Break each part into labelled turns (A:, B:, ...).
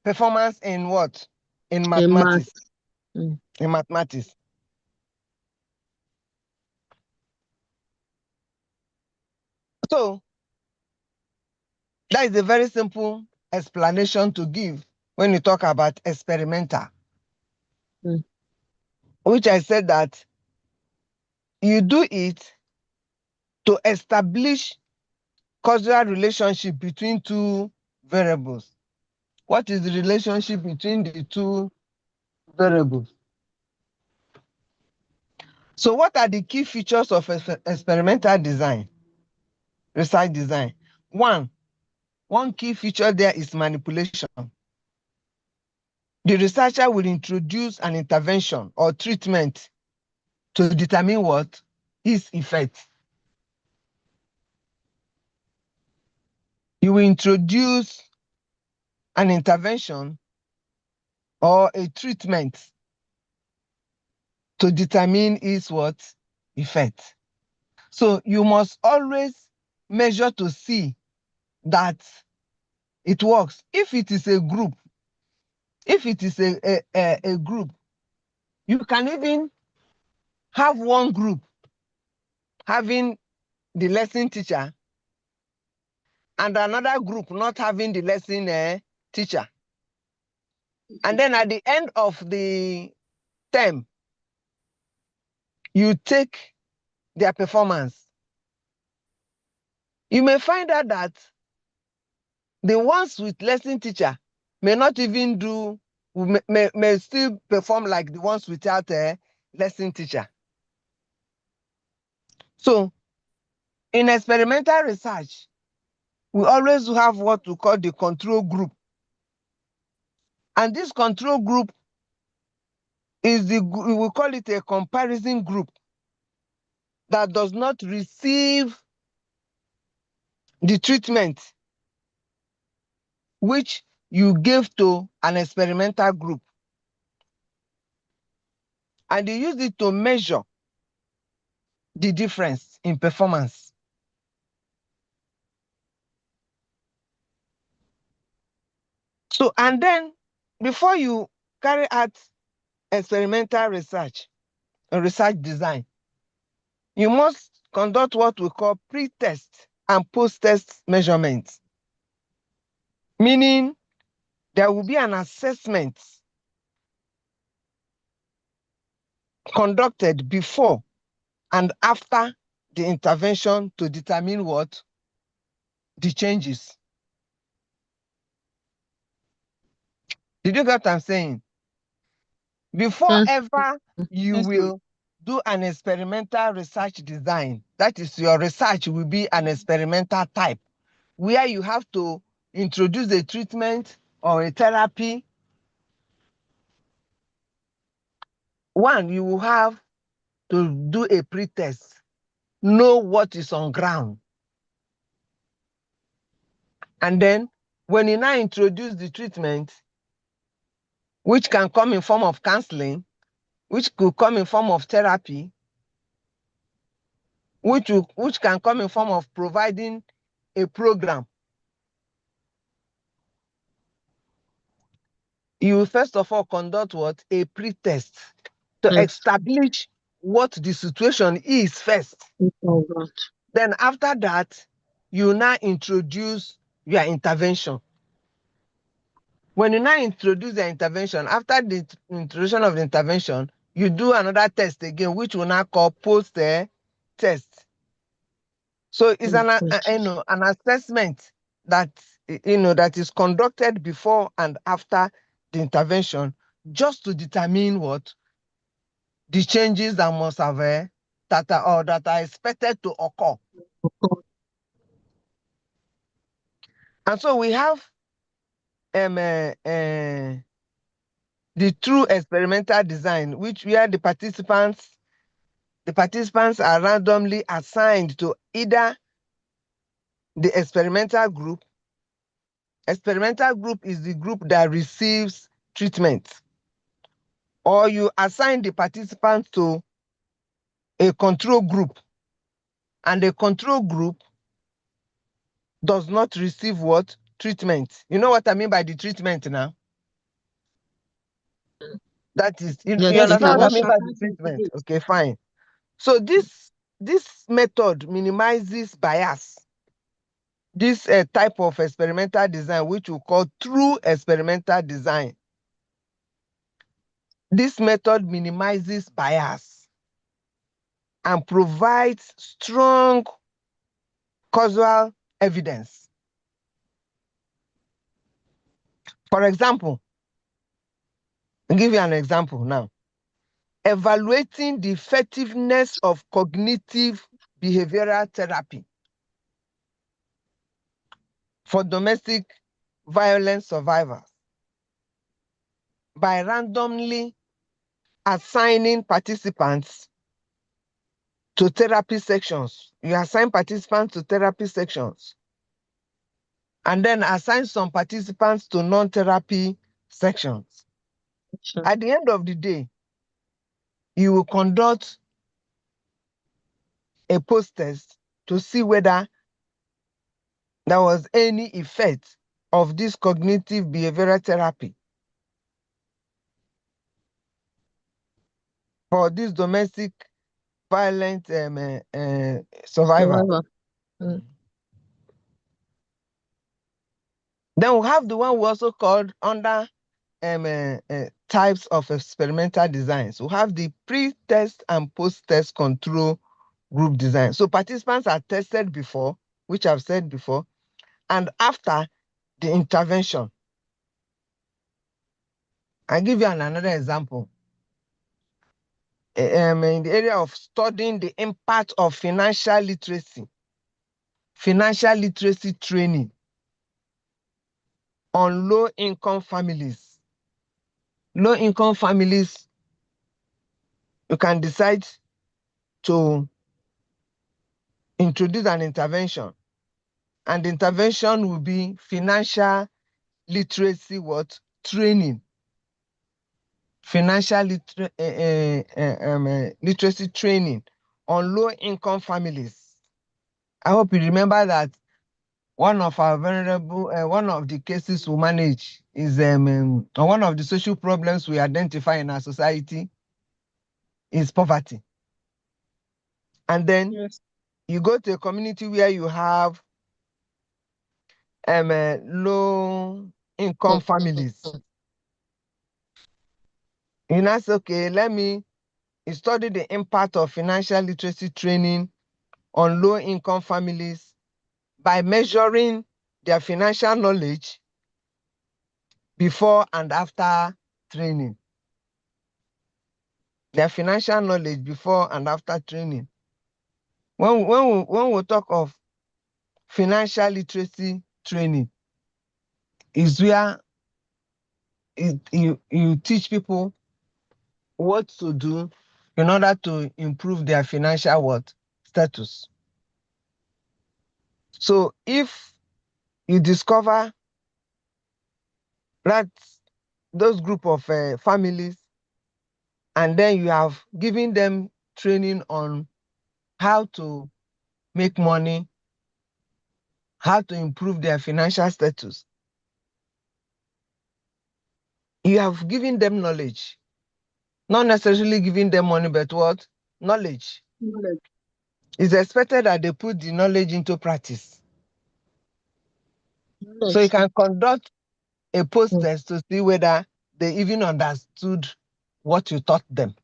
A: performance in what? In
B: In
A: mathematics.
B: math.
A: In mathematics. So that is a very simple explanation to give when you talk about experimental. Which I said that you do it to establish causal relationship between two variables. What is the relationship between the two variables? So what are the key features of experimental design, research design? One key feature there is manipulation. The researcher will introduce an intervention or treatment to determine what? Its effect. You will introduce an intervention or a treatment to determine its what? Effect. So you must always measure to see that it works. If it is a group, a group, you can even have one group having the lesson teacher and another group not having the lesson teacher. And then at the end of the term, you take their performance. You may find out that the ones with lesson teacher may not even do, may still perform like the ones without a lesson teacher. So in experimental research, we always have what we call the control group. And this control group is we call it a comparison group that does not receive the treatment which you gave to an experimental group. And you use it to measure the difference in performance. So, and then before you carry out experimental research or research design, you must conduct what we call pre-test and post-test measurements. Meaning there will be an assessment conducted before and after the intervention to determine what? The changes. Did you get what I'm saying? Before ever you will do an experimental research design, that is, your research will be an experimental type, where you have to introduce a treatment or a therapy. One, you will have to do a pre-test, know what is on ground. And then when you now introduce the treatment, which can come in form of counseling, which could come in form of therapy, which can come in form of providing a program. You will first of all conduct what? A pre-test to establish what the situation is first. Then after that, you now introduce your intervention. When you now introduce the intervention, after the introduction of the intervention, you do another test again, which we now call post-test. So it's an assessment that that is conducted before and after the intervention, just to determine what the changes that must have that are expected to occur. And so we have the true experimental design, where the participants are randomly assigned to either the experimental group. Experimental group is the group that receives treatment, or you assign the participants to a control group, and the control group does not receive what? Treatment. You know what I mean by the treatment now? That is, you
B: Yes,
A: understand what I mean by the
B: treatment.
A: treatment? Okay, fine. So this method minimizes bias. This type of experimental design, which we call true experimental design, this method minimizes bias and provides strong causal evidence. For example, I'll give you an example now. Evaluating the effectiveness of cognitive behavioral therapy for domestic violence survivors by randomly assigning participants to therapy sections. You assign participants to therapy sections and then assign some participants to non-therapy sections.
B: Sure.
A: At the end of the day, you will conduct a post-test to see whether there was any effect of this cognitive behavioral therapy for this domestic violent survivor.
B: Mm.
A: Then we have the one we also called under types of experimental designs. We have the pre-test and post-test control group design. So participants are tested before, which I've said before, and after the intervention. I'll give you another example. In the area of studying the impact of financial literacy training on low-income families. Low-income families, you can decide to introduce an intervention, and the intervention will be financial literacy training. Financial literacy training on low-income families. I hope you remember that one of our one of the cases we manage is one of the social problems we identify in our society is poverty. And then you go to a community where you have low-income families. You know, say, okay, let me study the impact of financial literacy training on low-income families by measuring their financial knowledge before and after training. Their financial knowledge before and after training. When we talk of financial literacy training, is where you teach people what to do in order to improve their financial status. So if you discover that those group of families, and then you have given them training on how to make money, how to improve their financial status, you have given them knowledge. Not necessarily giving them money, but what? Knowledge. It's expected that they put the knowledge into practice. So you can conduct a post-test to see whether they even understood what you taught them.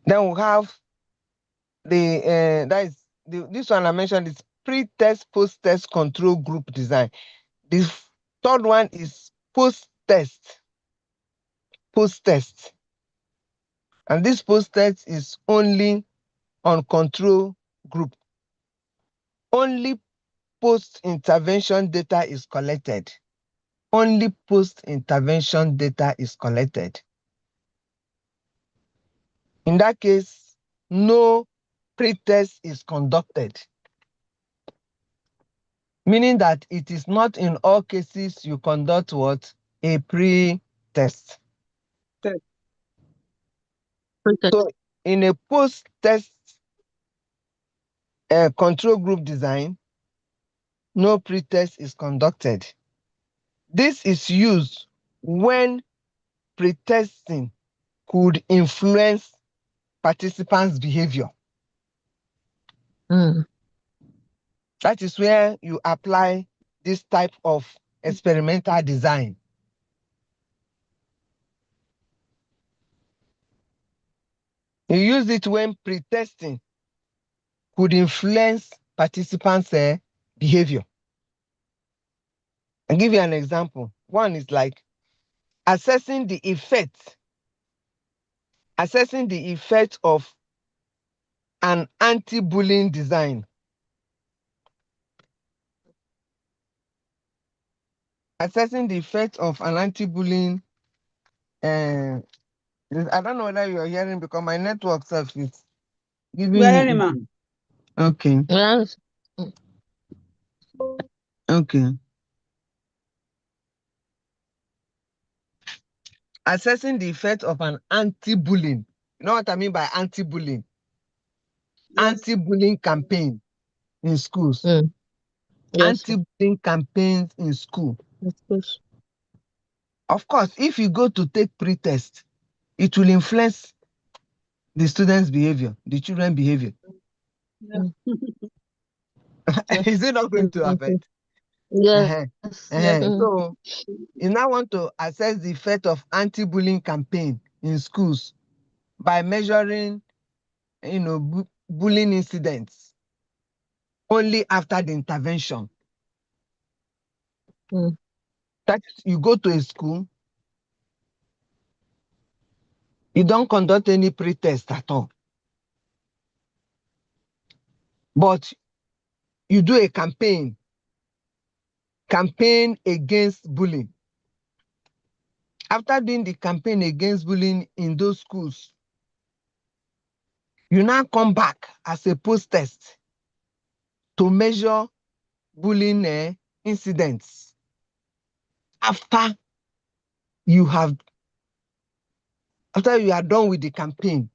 A: Then we have this one I mentioned is pre-test, post-test control group design. The third one is post-test. Post-test. And this post-test is only on control group. Only post-intervention data is collected. Only post-intervention data is collected. In that case, no pre-test is conducted. Meaning that it is not in all cases you conduct what? A pre-test. So in a post-test control group design, no pre-test is conducted. This is used when pretesting could influence participants' behavior. That is where you apply this type of experimental design. You use it when pretesting could influence participants' behavior. I'll give you an example. One is like assessing the effect of an anti-bullying design. Assessing the effect of an anti-bullying. I don't know whether you are hearing because my network self is giving me. Okay.
B: Yes.
A: Okay. Assessing the effect of an anti-bullying. You know what I mean by anti-bullying? Yes. Anti-bullying campaign in schools.
B: Yes.
A: Anti-bullying campaigns in school.
B: Yes.
A: Of course, if you go to take pre-test, it will influence the students' behavior, the children's behavior. Yeah. Is it not going to affect?
B: Yes.
A: So you now want to assess the effect of anti-bullying campaign in schools by measuring, bullying incidents only after the intervention. That you go to a school, you don't conduct any pre-test at all, but you do a campaign against bullying. After doing the campaign against bullying in those schools, you now come back as a post-test to measure bullying incidents after you are done with the campaign.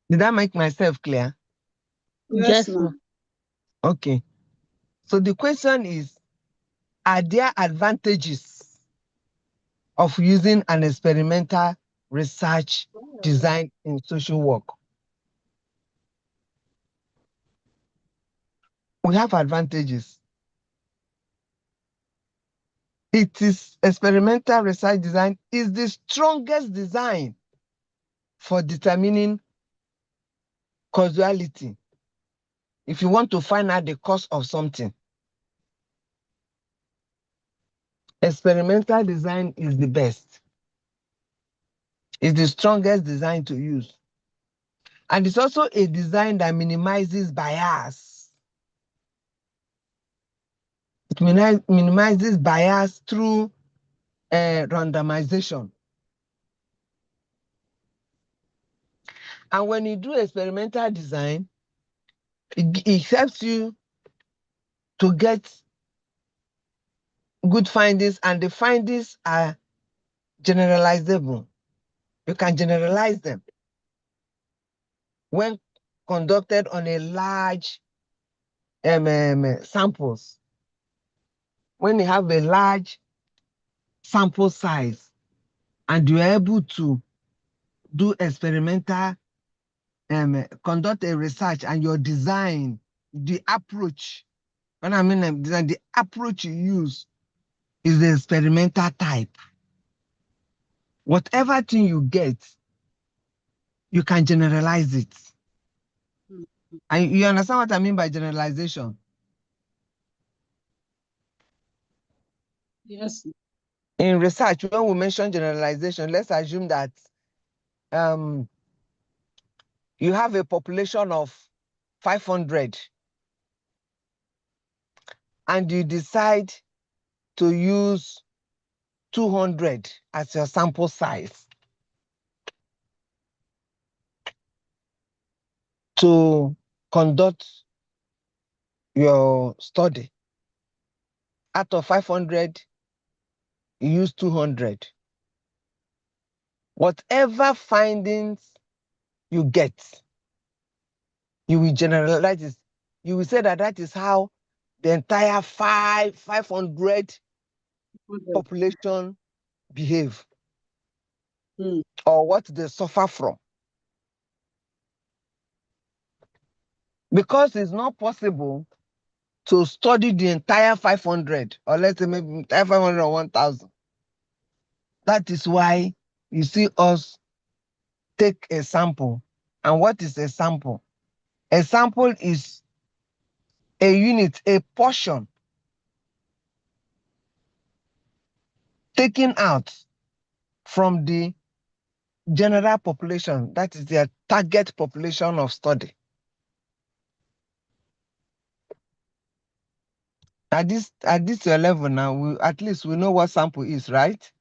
A: Did I make myself clear?
B: Yes, ma'am.
A: Okay. So the question is, are there advantages of using an experimental research design in social work? We have advantages. Experimental research design is the strongest design for determining causality. If you want to find out the cause of something, experimental design is the best. It's the strongest design to use. And it's also a design that minimizes bias. It minimizes bias through randomization. And when you do experimental design, it helps you to get good findings, and the findings are generalizable. You can generalize them when conducted on a large samples. When you have a large sample size and you're able to do experimental, conduct a research, and your design, the approach, when I mean design, the approach you use is the experimental type. Whatever thing you get, you can generalize it. And you understand what I mean by generalization?
C: Yes.
A: In research, when we mention generalization, let's assume that you have a population of 500 and you decide to use 200 as your sample size to conduct your study. Out of 500, you use 200. Whatever findings you get, you will generalize it. You will say that is how the entire 500 population behave or what they suffer from. Because it's not possible to study the entire 500, or let's say maybe entire 500 or 1,000. That is why you see us take a sample. And what is a sample? A sample is a unit, a portion taken out from the general population. That is their target population of study. At this level now, at least we know what sample is, right?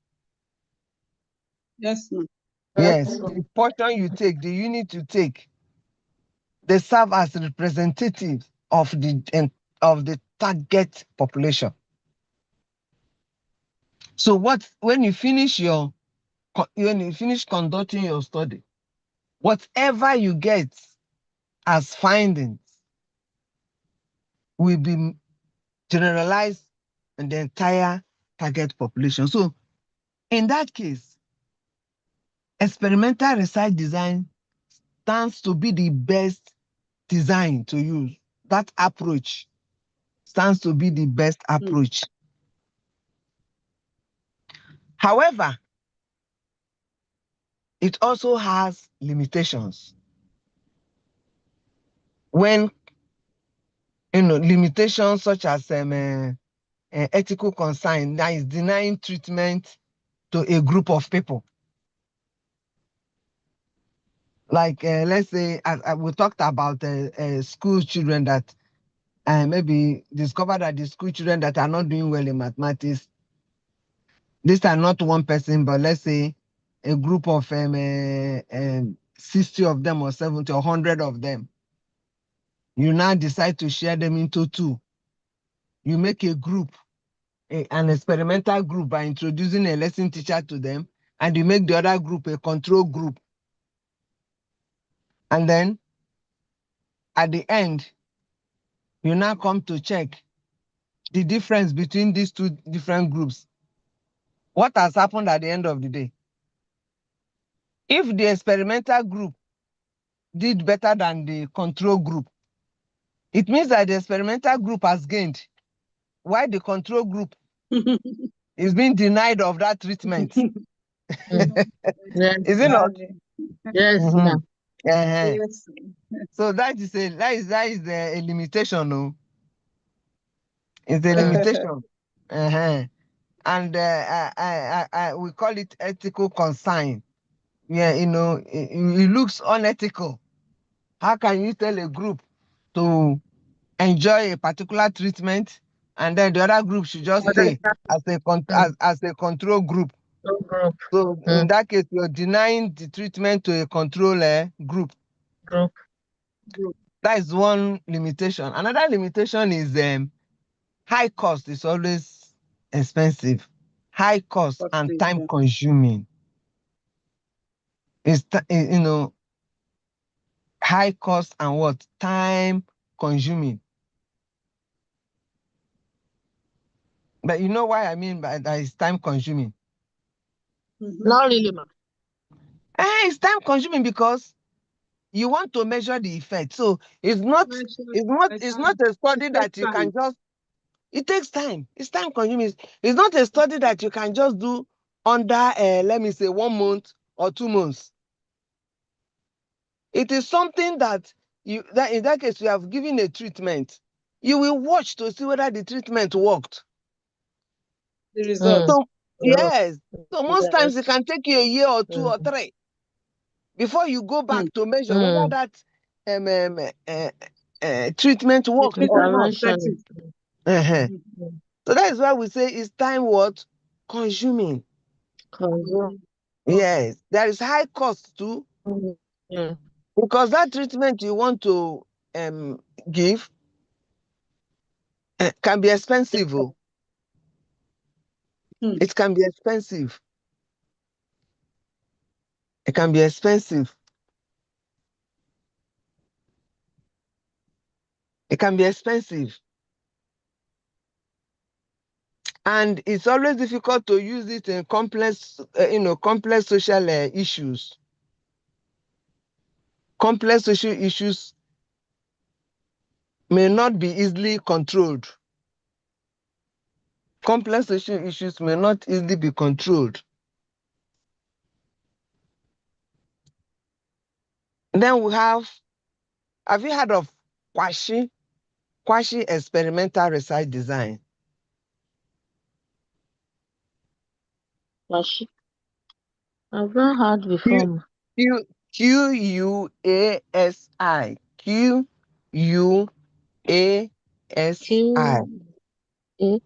B: Yes, ma'am.
A: Yes, the portion you take, the unit you take, they serve as representatives of the target population. So when you finish conducting your study, whatever you get as findings will be generalized in the entire target population. So in that case, experimental research design stands to be the best design to use. That approach stands to be the best approach. However, it also has limitations. When limitations such as ethical concern, that is denying treatment to a group of people. Like let's say we talked about school children that maybe discover that the school children that are not doing well in mathematics, these are not one person, but let's say a group of 60 of them or 70 or 100 of them. You now decide to share them into two. You make a group, an experimental group, by introducing a lesson teacher to them, and you make the other group a control group. And then at the end, you now come to check the difference between these two different groups. What has happened at the end of the day? If the experimental group did better than the control group, it means that the experimental group has gained, while the control group is being denied of that treatment. Is it not?
B: Yes, ma'am.
A: Yes. So that is a limitation, no? It's a limitation. And we call it ethical concern. Yeah, it looks unethical. How can you tell a group to enjoy a particular treatment and then the other group should just stay as a control group? So in that case, you're denying the treatment to a control group. That is one limitation. Another limitation is high cost is always expensive. High cost and time consuming. It's high cost and what? Time consuming. But you know why I mean by that is time consuming?
B: Not really, ma'am.
A: It's time consuming because you want to measure the effect. So it's not a study that you can just. It takes time. It's time consuming. It's not a study that you can just do under let me say 1 month or 2 months. It is something that in that case you have given a treatment. You will watch to see whether the treatment worked.
B: The result.
A: So yes. So most times it can take you a year or 2 or 3 before you go back to measure whether that treatment worked or not. So that is why we say it's time what? Consuming. Yes. There is high cost too. Because that treatment you want to give can be expensive. It can be expensive. It can be expensive. It can be expensive. And it's always difficult to use it in complex, complex social issues. Complex social issues may not be easily controlled. Complex social issues may not easily be controlled. Then we have you heard of quasi experimental research design?
B: Quasi. I've not heard before.
A: QUASI. QUASI.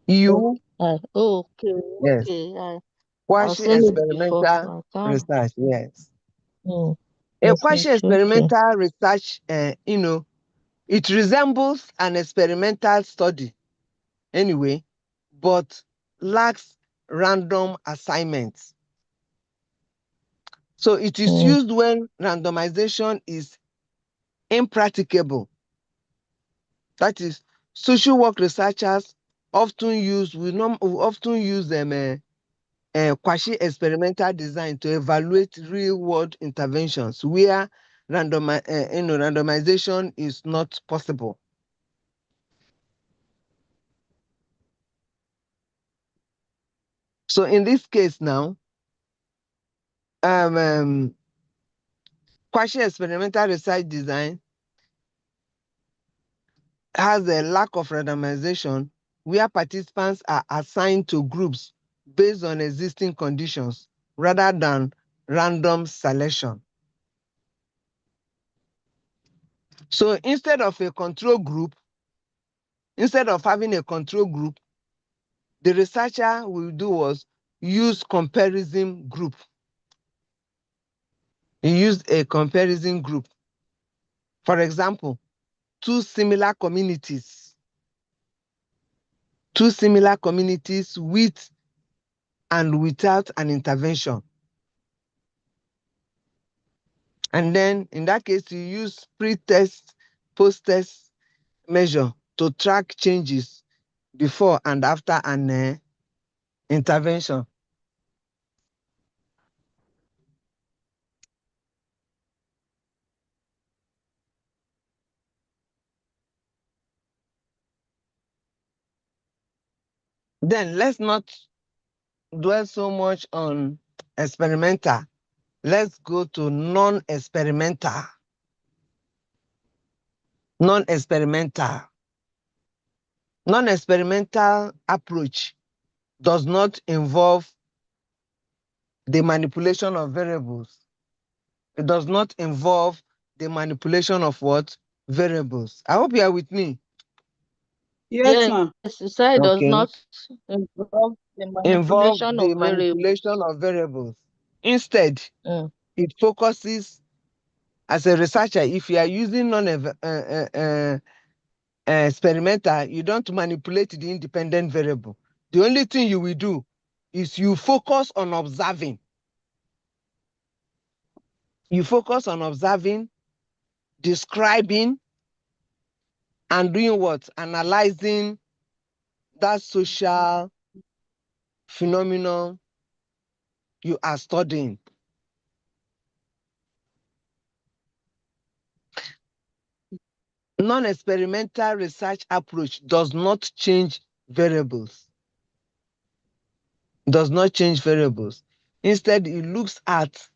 A: You,
B: Oh, okay,
A: yes.
B: okay. I've
A: Quasi
B: seen it before.
A: experimental
B: I can't.
A: research, yes. A quasi
B: Research, okay.
A: experimental research, it resembles an experimental study anyway, but lacks random assignments. So it is used when randomization is impracticable. That is, social work researchers often use quasi-experimental design to evaluate real-world interventions where randomization is not possible. So in this case now, quasi-experimental research design has a lack of randomization where participants are assigned to groups based on existing conditions rather than random selection. So instead of having a control group, the researcher will do was use comparison group. He used a comparison group. For example, two similar communities with and without an intervention. And then in that case, you use pre-test, post-test measure to track changes before and after an intervention. Then let's not dwell so much on experimental. Let's go to non-experimental. Non-experimental approach does not involve the manipulation of variables. It does not involve the manipulation of what? Variables. I hope you are with me.
B: Yes, ma'am. Society does not involve the manipulation of
A: variables. Instead, it focuses, as a researcher, if you are using experimental, you don't manipulate the independent variable. The only thing you will do is you focus on observing. You focus on observing, describing, and doing what? Analyzing that social phenomenon you are studying. Non-experimental research approach does not change variables. Instead, it looks at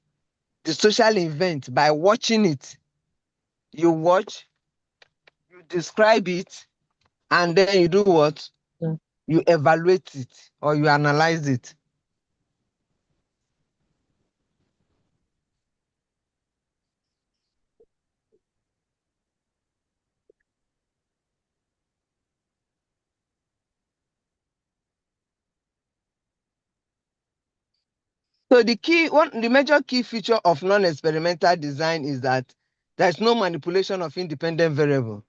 A: the social event by watching it. You watch, you describe it, and then you do what? You evaluate it or you analyze it. So the major key feature of non-experimental design is that there's no manipulation of independent variables.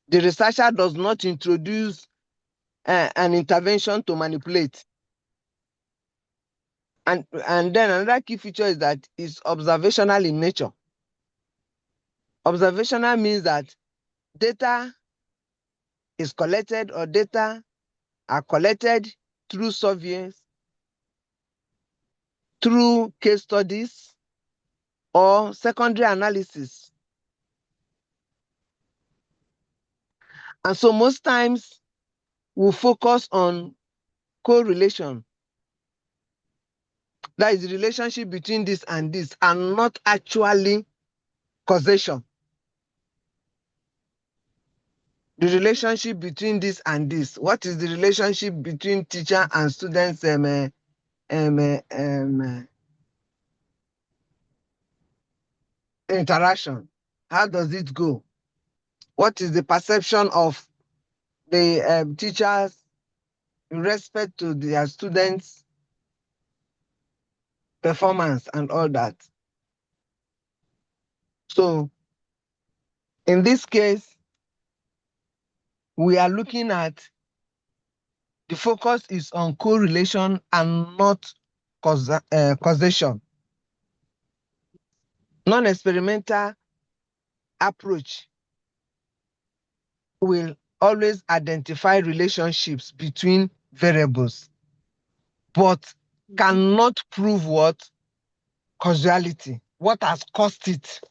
A: The researcher does not introduce an intervention to manipulate. And then another key feature is that it's observational in nature. Observational means that data is collected or data are collected through surveys, through case studies, or secondary analysis. And so most times we focus on correlation. That is the relationship between this and this, and not actually causation. The relationship between this and this. What is the relationship between teacher and students interaction? How does it go? What is the perception of the teachers in respect to their students' performance and all that? So in this case, we are looking at the focus is on correlation and not causation. Non-experimental approach will always identify relationships between variables, but cannot prove what? Causality. What has caused it?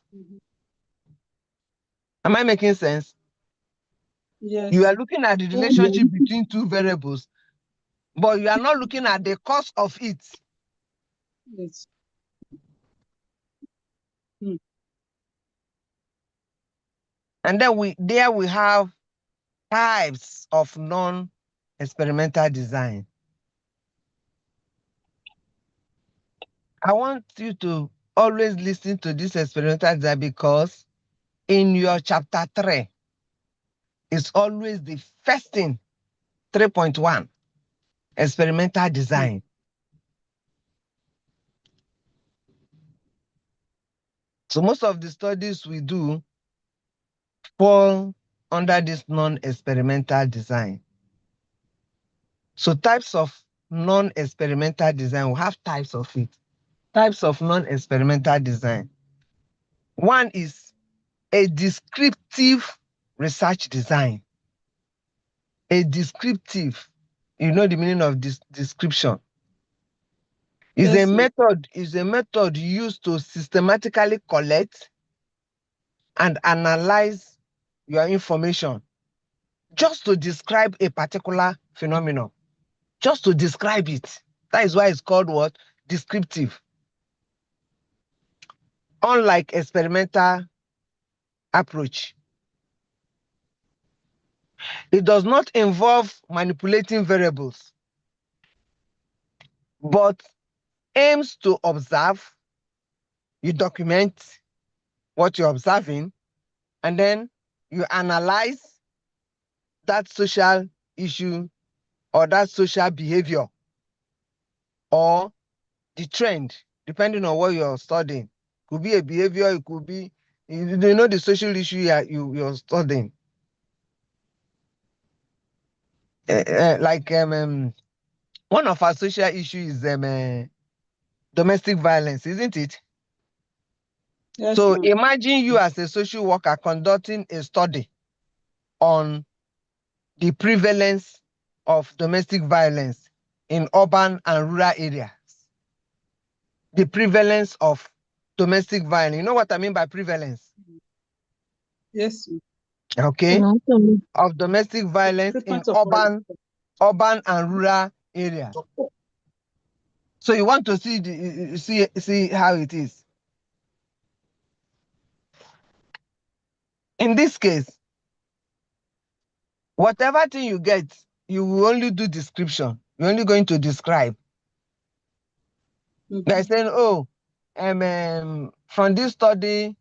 A: Am I making sense?
B: Yes.
A: You are looking at the relationship between two variables, but you are not looking at the cause of it.
B: Yes.
A: And then we have types of non-experimental design. I want you to always listen to this experimental design, because in your chapter 3, it's always the first thing, 3.1, experimental design. So most of the studies we do fall under this non-experimental design. So types of non-experimental design, we have types of it. Types of non-experimental design. One is a descriptive research design. A descriptive, you know the meaning of this description. Is
B: Yes,
A: a method used to systematically collect and analyze your information just to describe a particular phenomenon. Just to describe it. That is why it's called what? Descriptive. Unlike experimental approach, it does not involve manipulating variables, but aims to observe. You document what you're observing, and then you analyze that social issue or that social behavior or the trend, depending on what you're studying. Could be a behavior, it could be, you know, the social issue you're studying. One of our social issues is domestic violence, isn't it?
B: Yes,
A: So imagine you as a social worker conducting a study on the prevalence of domestic violence in urban and rural areas. The prevalence of domestic violence. You know what I mean by prevalence?
B: Yes.
A: Okay. Of domestic violence in urban and rural areas. So you want to see how it is. In this case, whatever thing you get, you will only do description. You're only going to describe. They're saying, oh, from this study,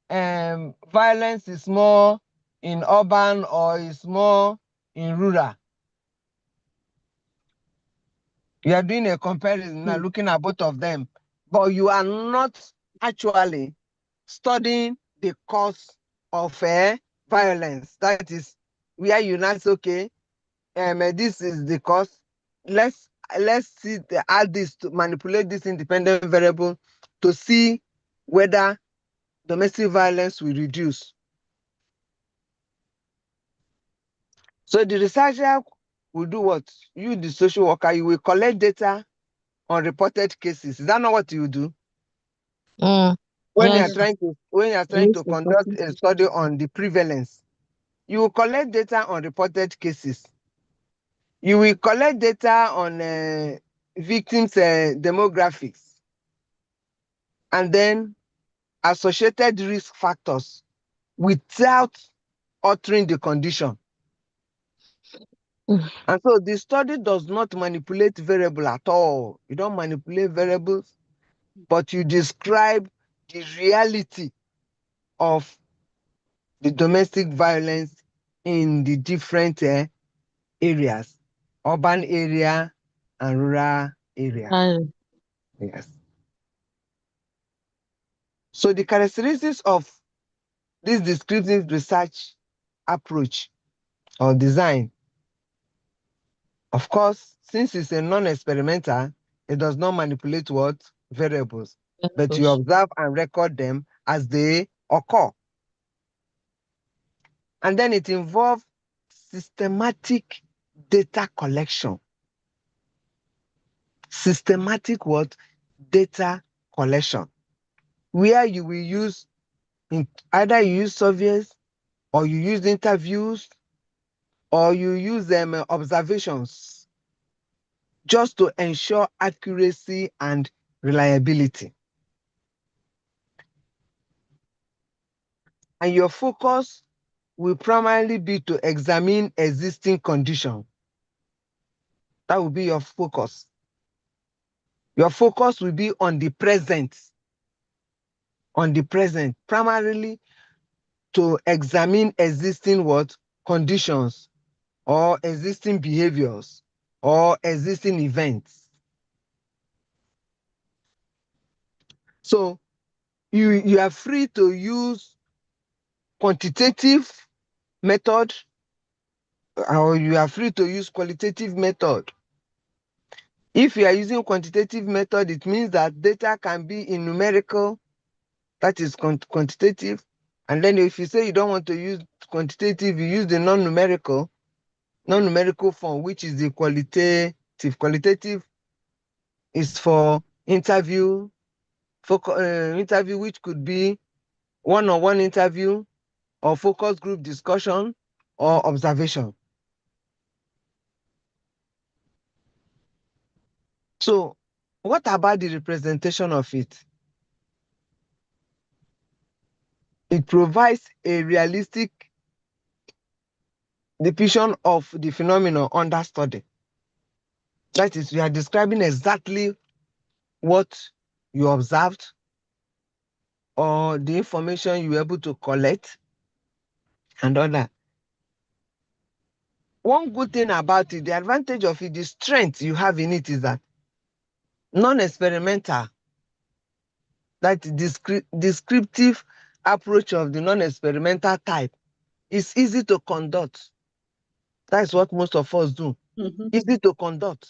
A: violence is more in urban or is more in rural. You are doing a comparison now, looking at both of them, but you are not actually studying the cause of violence. That is where you now say, okay, this is the cause. Let's see add this to manipulate this independent variable to see whether domestic violence will reduce. So the researcher will do what? You, the social worker, you will collect data on reported cases. Is that not what you do? When
B: Yes.
A: you are trying to conduct a study on the prevalence, you will collect data on reported cases. You will collect data on victims' demographics, and then associated risk factors without altering the condition. And so the study does not manipulate variable at all. You don't manipulate variables, but you describe the reality of the domestic violence in the different areas, urban area and rural area. Yes. So the characteristics of this descriptive research approach or design, of course, since it's a non-experimental, it does not manipulate what? Variables. But you observe and record them as they occur. And then it involves systematic data collection. Systematic what? Data collection. Where you will use, either you use surveys, or you use interviews, or you use observations, just to ensure accuracy and reliability. And your focus will primarily be to examine existing conditions. That will be your focus. Your focus will be on the present. On the present, primarily to examine existing what? Conditions, or existing behaviors, or existing events. So you are free to use quantitative method, or you are free to use qualitative method. If you are using quantitative method, it means that data can be in numerical, that is quantitative. And then if you say you don't want to use quantitative, you use the non-numerical form, which is the qualitative. Qualitative is for interview, interview which could be one-on-one interview, or focus group discussion, or observation. So what about the representation of it? It provides a realistic depiction of the phenomenon under study. That is, you are describing exactly what you observed, or the information you were able to collect, and all that. One good thing about it, the advantage of it, the strength you have in it, is that non-experimental, that descriptive approach of the non-experimental type, is easy to conduct. That's what most of us do. Easy to conduct.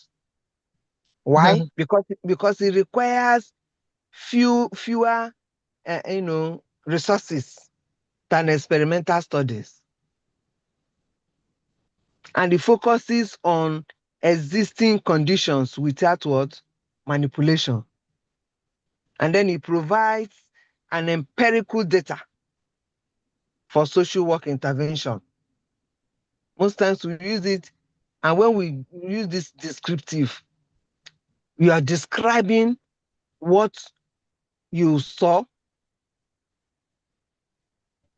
A: Why? Because it requires fewer resources than experimental studies. And it focuses on existing conditions without what? Manipulation. And then it provides an empirical data for social work intervention. Most times we use it, and when we use this descriptive, we are describing what you saw,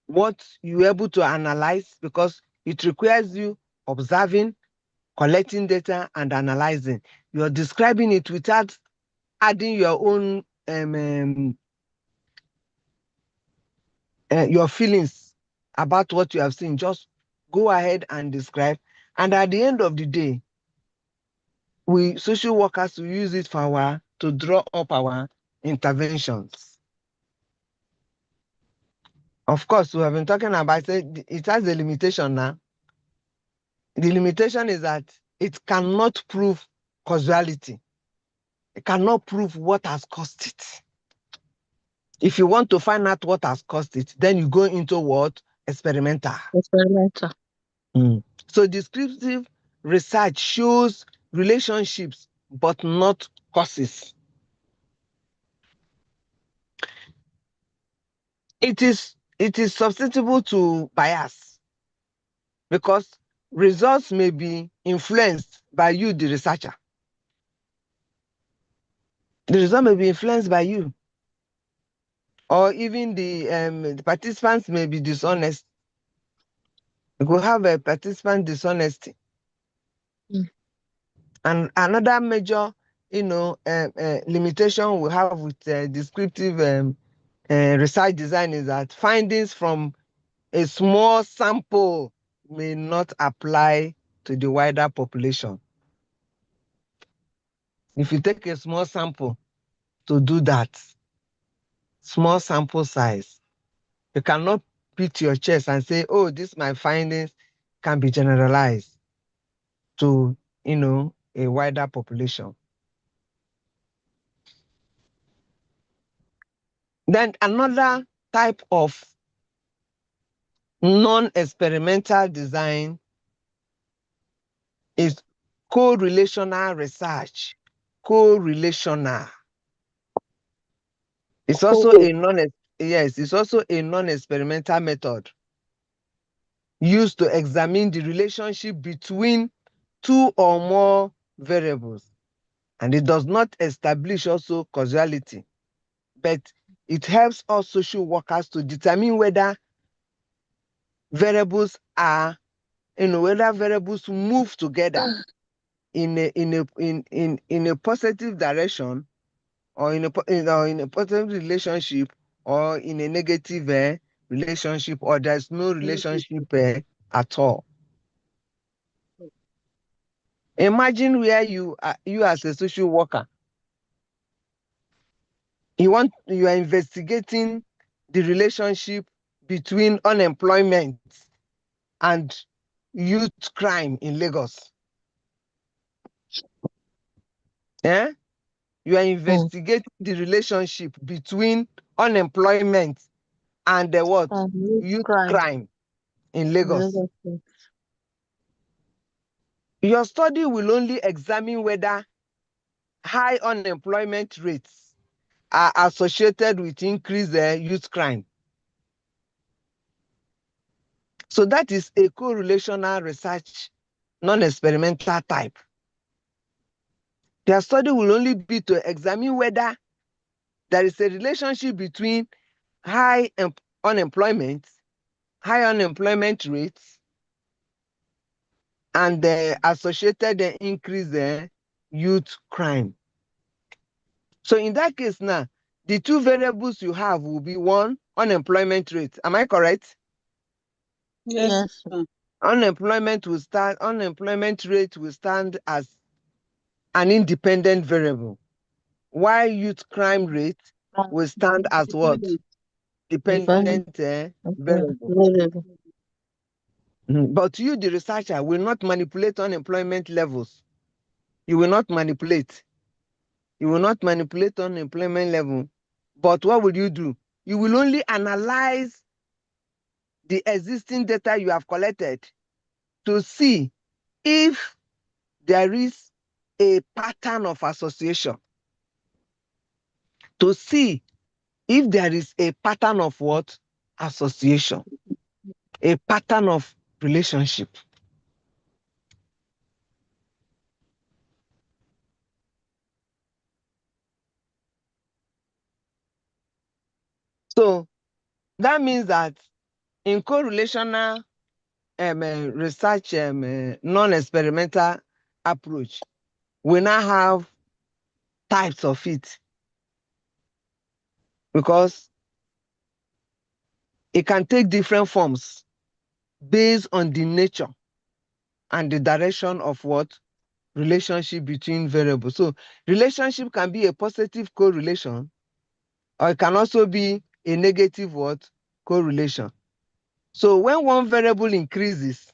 A: what you were able to analyze, because it requires you observing, collecting data, and analyzing. You are describing it without adding your own your feelings about what you have seen. Just go ahead and describe. And at the end of the day, we social workers will use it to draw up our interventions. Of course, we have been talking about it has a limitation now. The limitation is that it cannot prove causality. It cannot prove what has caused it. If you want to find out what has caused it, then you go into what? Experimental.
B: Experimental.
A: So descriptive research shows relationships, but not causes. It is susceptible to bias because results may be influenced by you, the researcher. The result may be influenced by you, or even the participants may be dishonest. You could have a participant dishonesty. And another major, limitation we have with descriptive research design is that findings from a small sample may not apply to the wider population. If you take a small sample to do that, small sample size, you cannot beat your chest and say, oh, this my findings can be generalized to, a wider population. Then another type of non-experimental design is correlational research. Correlational. It's also it's also a non-experimental method used to examine the relationship between two or more variables. And it does not establish also causality, but it helps us social workers to determine whether variables are, whether variables move together in a positive direction, or in a positive relationship, or in a negative relationship, or there's no relationship at all. Imagine where you as a social worker, you are investigating the relationship between unemployment and youth crime in Lagos. Yeah? You are investigating the relationship between unemployment and the what? Youth crime in Lagos. Your study will only examine whether high unemployment rates are associated with increased youth crime. So that is a correlational research, non-experimental type. Their study will only be to examine whether there is a relationship between high unemployment rates, and the associated increased youth crime. So in that case now, the two variables you have will be one, unemployment rate. Am I correct?
B: Yes.
A: Unemployment rate will stand as an independent variable, while youth crime rate will stand as what? Dependent variable. But you, the researcher, will not manipulate unemployment levels. You will not manipulate. You will not manipulate unemployment level. But what will you do? You will only analyze the existing data you have collected to see if there is a pattern of association. To see if there is a pattern of what? Association. A pattern of relationship. So that means that in correlational research non-experimental approach, we now have types of it, because it can take different forms based on the nature and the direction of what? Relationship between variables. So relationship can be a positive correlation, or it can also be a negative what? Correlation. So when one variable increases,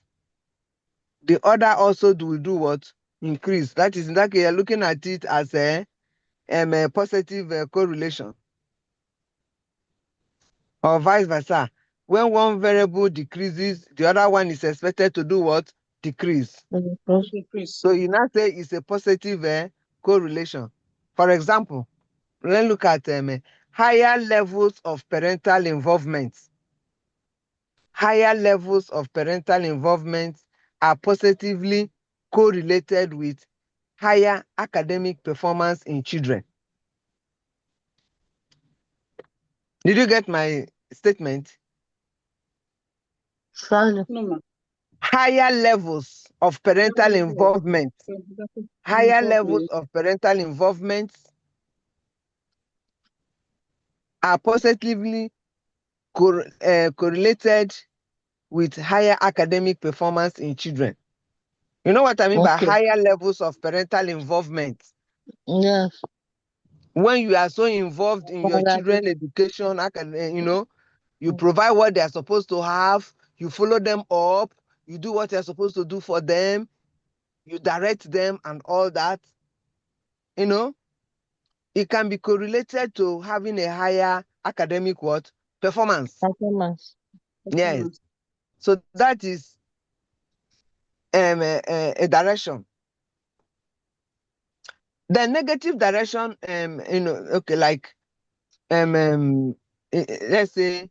A: the other also will do what? Increase. That is, in that case, you're looking at it as a positive correlation. Or vice versa. When one variable decreases, the other one is expected to do what? decrease.
B: Decrease.
A: So you now say it's a positive correlation. For example, let's look at higher levels of parental involvement. Higher levels of parental involvement are positively correlated with higher academic performance in children. Did you get my statement?
B: No, ma'am.
A: Higher levels of parental involvement. Higher levels of parental involvement are positively correlated with higher academic performance in children. You know what I mean by higher levels of parental involvement?
B: Yes.
A: When you are so involved in your children's education, you provide what they are supposed to have, you follow them up, you do what you're supposed to do for them, you direct them and all that, it can be correlated to having a higher academic performance. Yes. So that is a direction. The negative direction, like let's say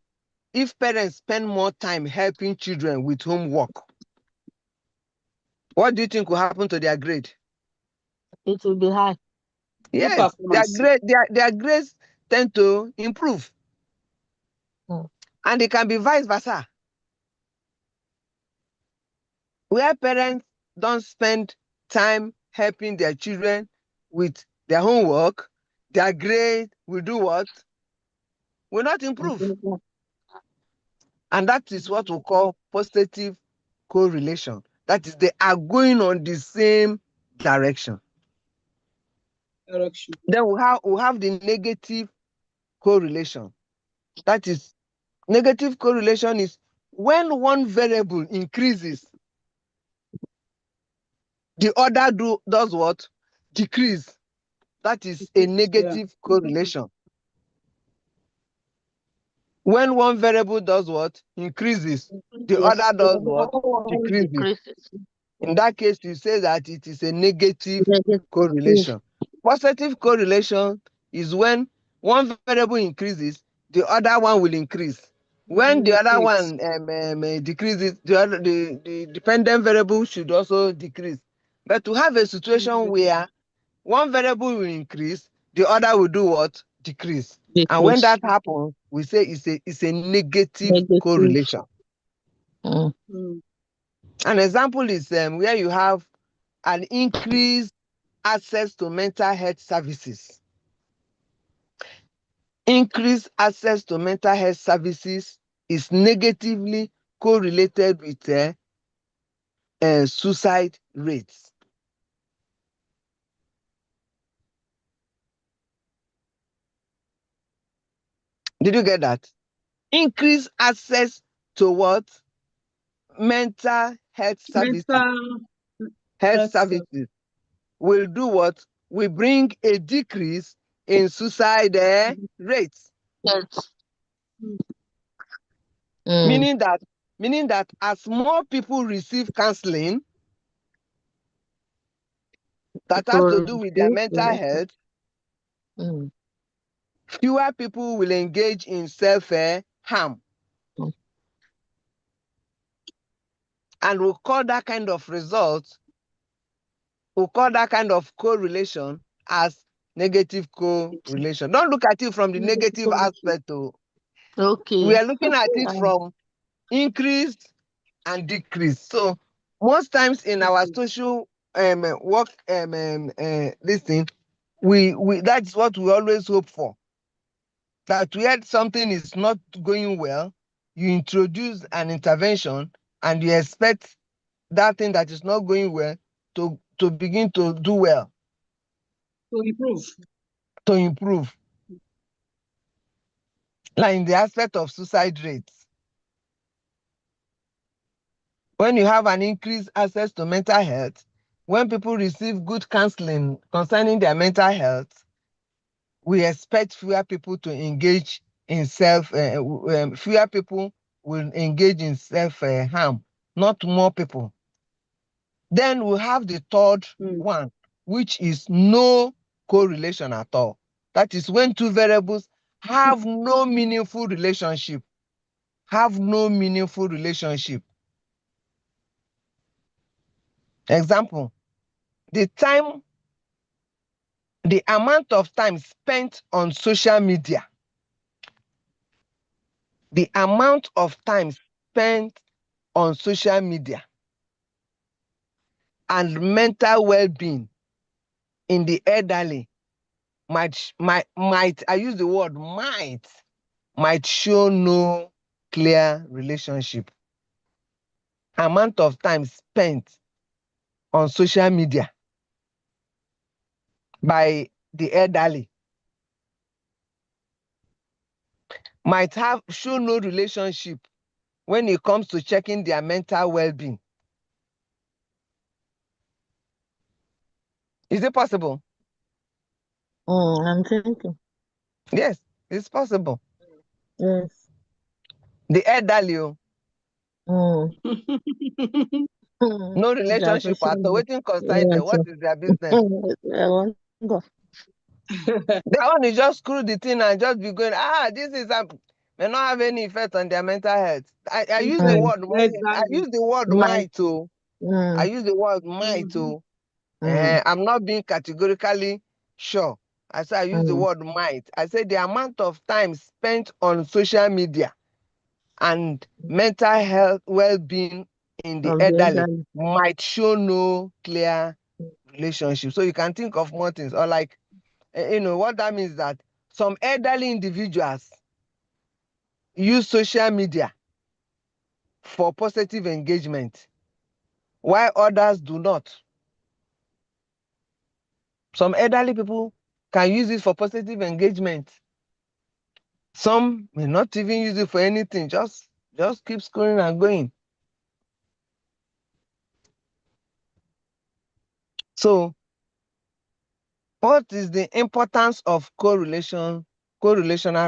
A: if parents spend more time helping children with homework, what do you think will happen to their grade?
B: It will be high.
A: Yes, their grades tend to improve. And it can be vice versa. Where parents don't spend time helping their children with their homework, their grade will do what? Will not improve. And that is what we call positive correlation. That is, they are going on the same direction. Then we have the negative correlation. That is, negative correlation is when one variable increases, the other does what? Decrease. That is a negative correlation. When one variable does what? Increases, the other does what? Decreases. In that case, you say that it is a negative correlation. Positive correlation is when one variable increases, the other one will increase. When the other one decreases, the dependent variable should also decrease. But to have a situation where one variable will increase, the other will do what? Decrease. And when that happens, we say it's a negative correlation. An example is where you have an increased access to mental health services. Increased access to mental health services is negatively correlated with suicide rates. Did you get that? Increased access to what? Mental health services. Health services will do what? Will bring a decrease in suicide rates.
B: Yes.
A: Meaning that as more people receive counseling that has to do with their mental health, fewer people will engage in self-harm. And we'll call that kind of result, we'll call that kind of correlation as negative correlation. Don't look at it from the negative aspect.
B: Okay.
A: We are looking at it from increase and decrease. So most times in our social work this thing, that's what we always hope for. That where something is not going well, you introduce an intervention and you expect that thing that is not going well to begin to do well. To improve. Like in the aspect of suicide rates. When you have an increased access to mental health, when people receive good counseling concerning their mental health, we expect fewer people to engage in fewer people will engage in self-harm, not more people. Then we have the third one, which is no correlation at all. That is when two variables have no meaningful relationship. Have no meaningful relationship. Example, the amount of time spent on social media. The amount of time spent on social media and mental well-being in the elderly might, I use the word might show no clear relationship. Amount of time spent on social media by the elderly might show no relationship when it comes to checking their mental well-being. Is it possible?
B: I'm thinking.
A: Yes, it's possible.
B: Yes.
A: The elderly, no relationship at all. Waiting concern them. What is their business? That one is just screw the thing and just be going, this is may not have any effect on their mental health. I use the word I use the word might too. I use the word might too. I'm not being categorically sure. I say I use the word might. I say the amount of time spent on social media and mental health well-being in the elderly might show no clear relationship. So you can think of more things, or like, what that means, that some elderly individuals use social media for positive engagement, while others do not. Some elderly people can use it for positive engagement. Some may not even use it for anything, just keep scrolling and going. So, what is the importance of correlational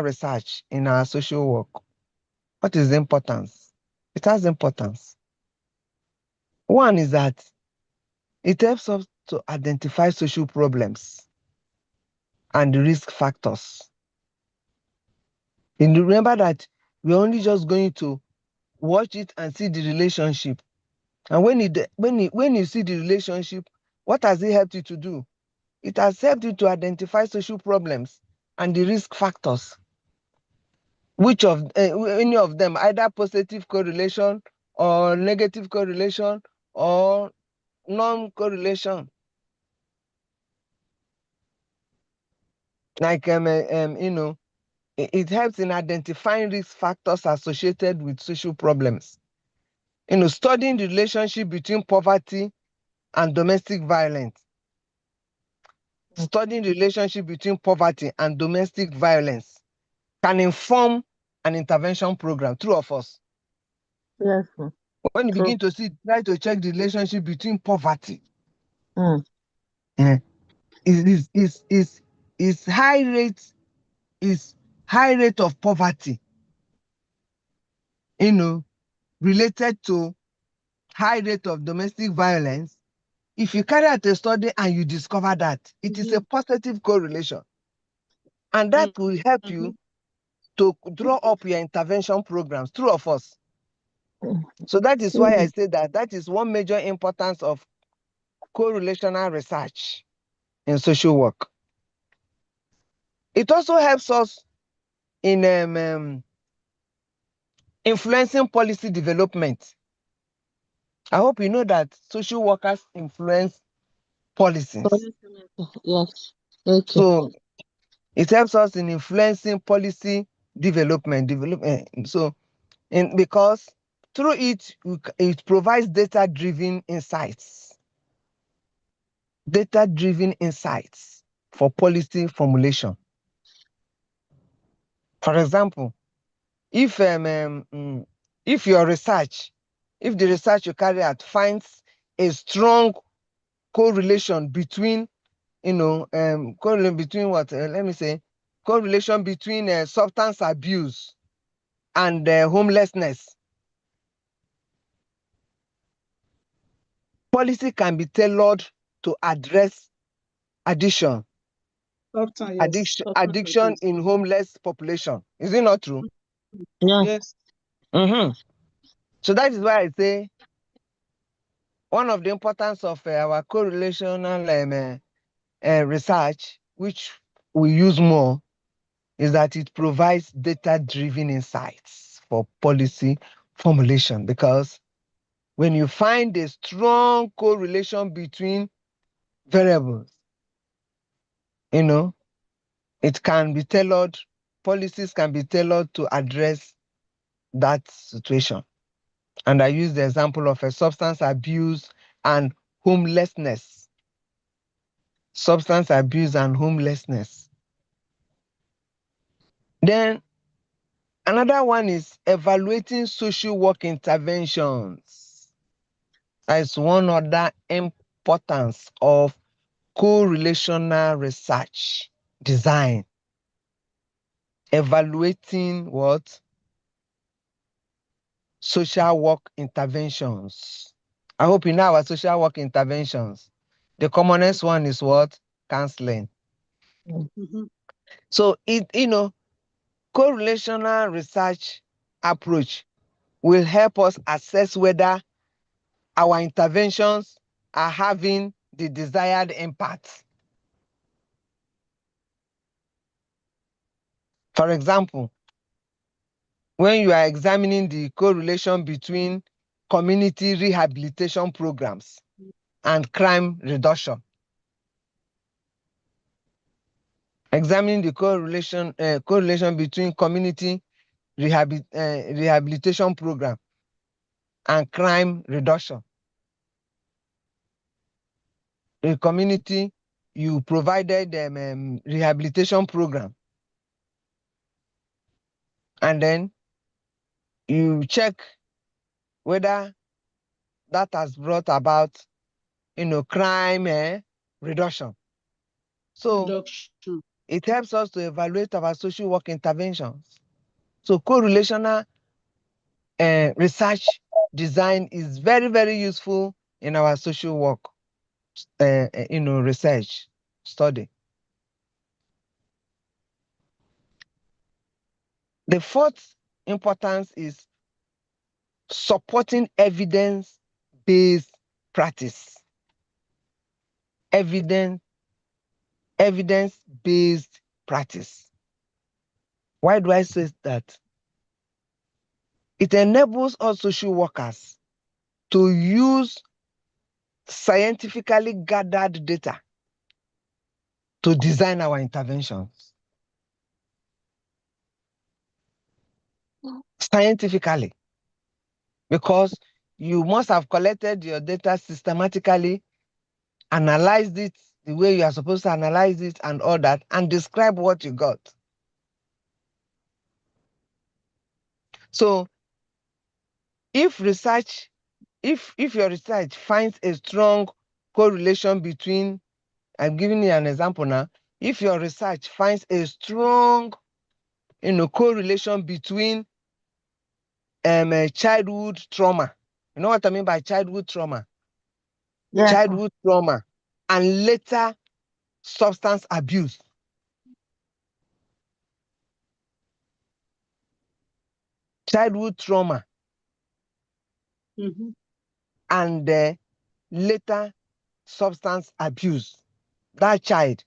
A: research in our social work? What is the importance? It has importance. One is that it helps us to identify social problems and the risk factors. And remember that we're only just going to watch it and see the relationship. And when you see the relationship, what has it helped you to do? It has helped you to identify social problems and the risk factors. Which of any of them, either positive correlation or negative correlation or non-correlation. Like it helps in identifying risk factors associated with social problems. Studying the relationship between poverty and domestic violence. Studying the relationship between poverty and domestic violence can inform an intervention program, true of us.
B: Yes.
A: When you begin to try to check the relationship between poverty, is high rate of poverty, related to high rate of domestic violence. If you carry out a study and you discover that, it is a positive correlation. And that will help you to draw up your intervention programs, true of us. So that is why I say that is one major importance of correlational research in social work. It also helps us in influencing policy development. I hope you know that social workers influence policies.
B: Yes. Okay.
A: So it helps us in influencing policy development. So, because through it provides data-driven insights. Data-driven insights for policy formulation. For example, if your research, if the research you carry out finds a strong correlation between, correlation between what? Let me say, correlation between substance abuse and homelessness. policy can be tailored to address addiction in homeless population. Is it not true?
B: Yeah.
C: Yes.
A: So that is why I say one of the importance of our correlational research, which we use more, is that it provides data-driven insights for policy formulation. Because when you find a strong correlation between variables, it can be tailored, policies can be tailored to address that situation. And I use the example of a substance abuse and homelessness. Substance abuse and homelessness. Then another one is evaluating social work interventions. That's one other importance of correlational research design. Evaluating what? Social work interventions. I hope you know our social work interventions. The commonest one is what? Counseling. So correlational research approach will help us assess whether our interventions are having the desired impact. For example, when you are examining the correlation between community rehabilitation programs and crime reduction, examining the correlation between community rehabilitation program and crime reduction. The community, you provided them rehabilitation program, and then you check whether that has brought about, crime reduction. So it helps us to evaluate our social work interventions. So correlational research design is very, very useful in our social work, research study. The fourth importance is supporting evidence-based practice. Evidence-based practice. Why do I say that? It enables us social workers to use scientifically gathered data to design our interventions. Scientifically. Because you must have collected your data systematically, analyzed it the way you are supposed to analyze it and all that, and describe what you got. So if your research finds a strong correlation between, I'm giving you an example now, if your research finds a strong correlation between childhood trauma, you know what I mean by childhood trauma?
B: Yes.
A: Childhood trauma and later substance abuse. Childhood trauma and later substance abuse. That child,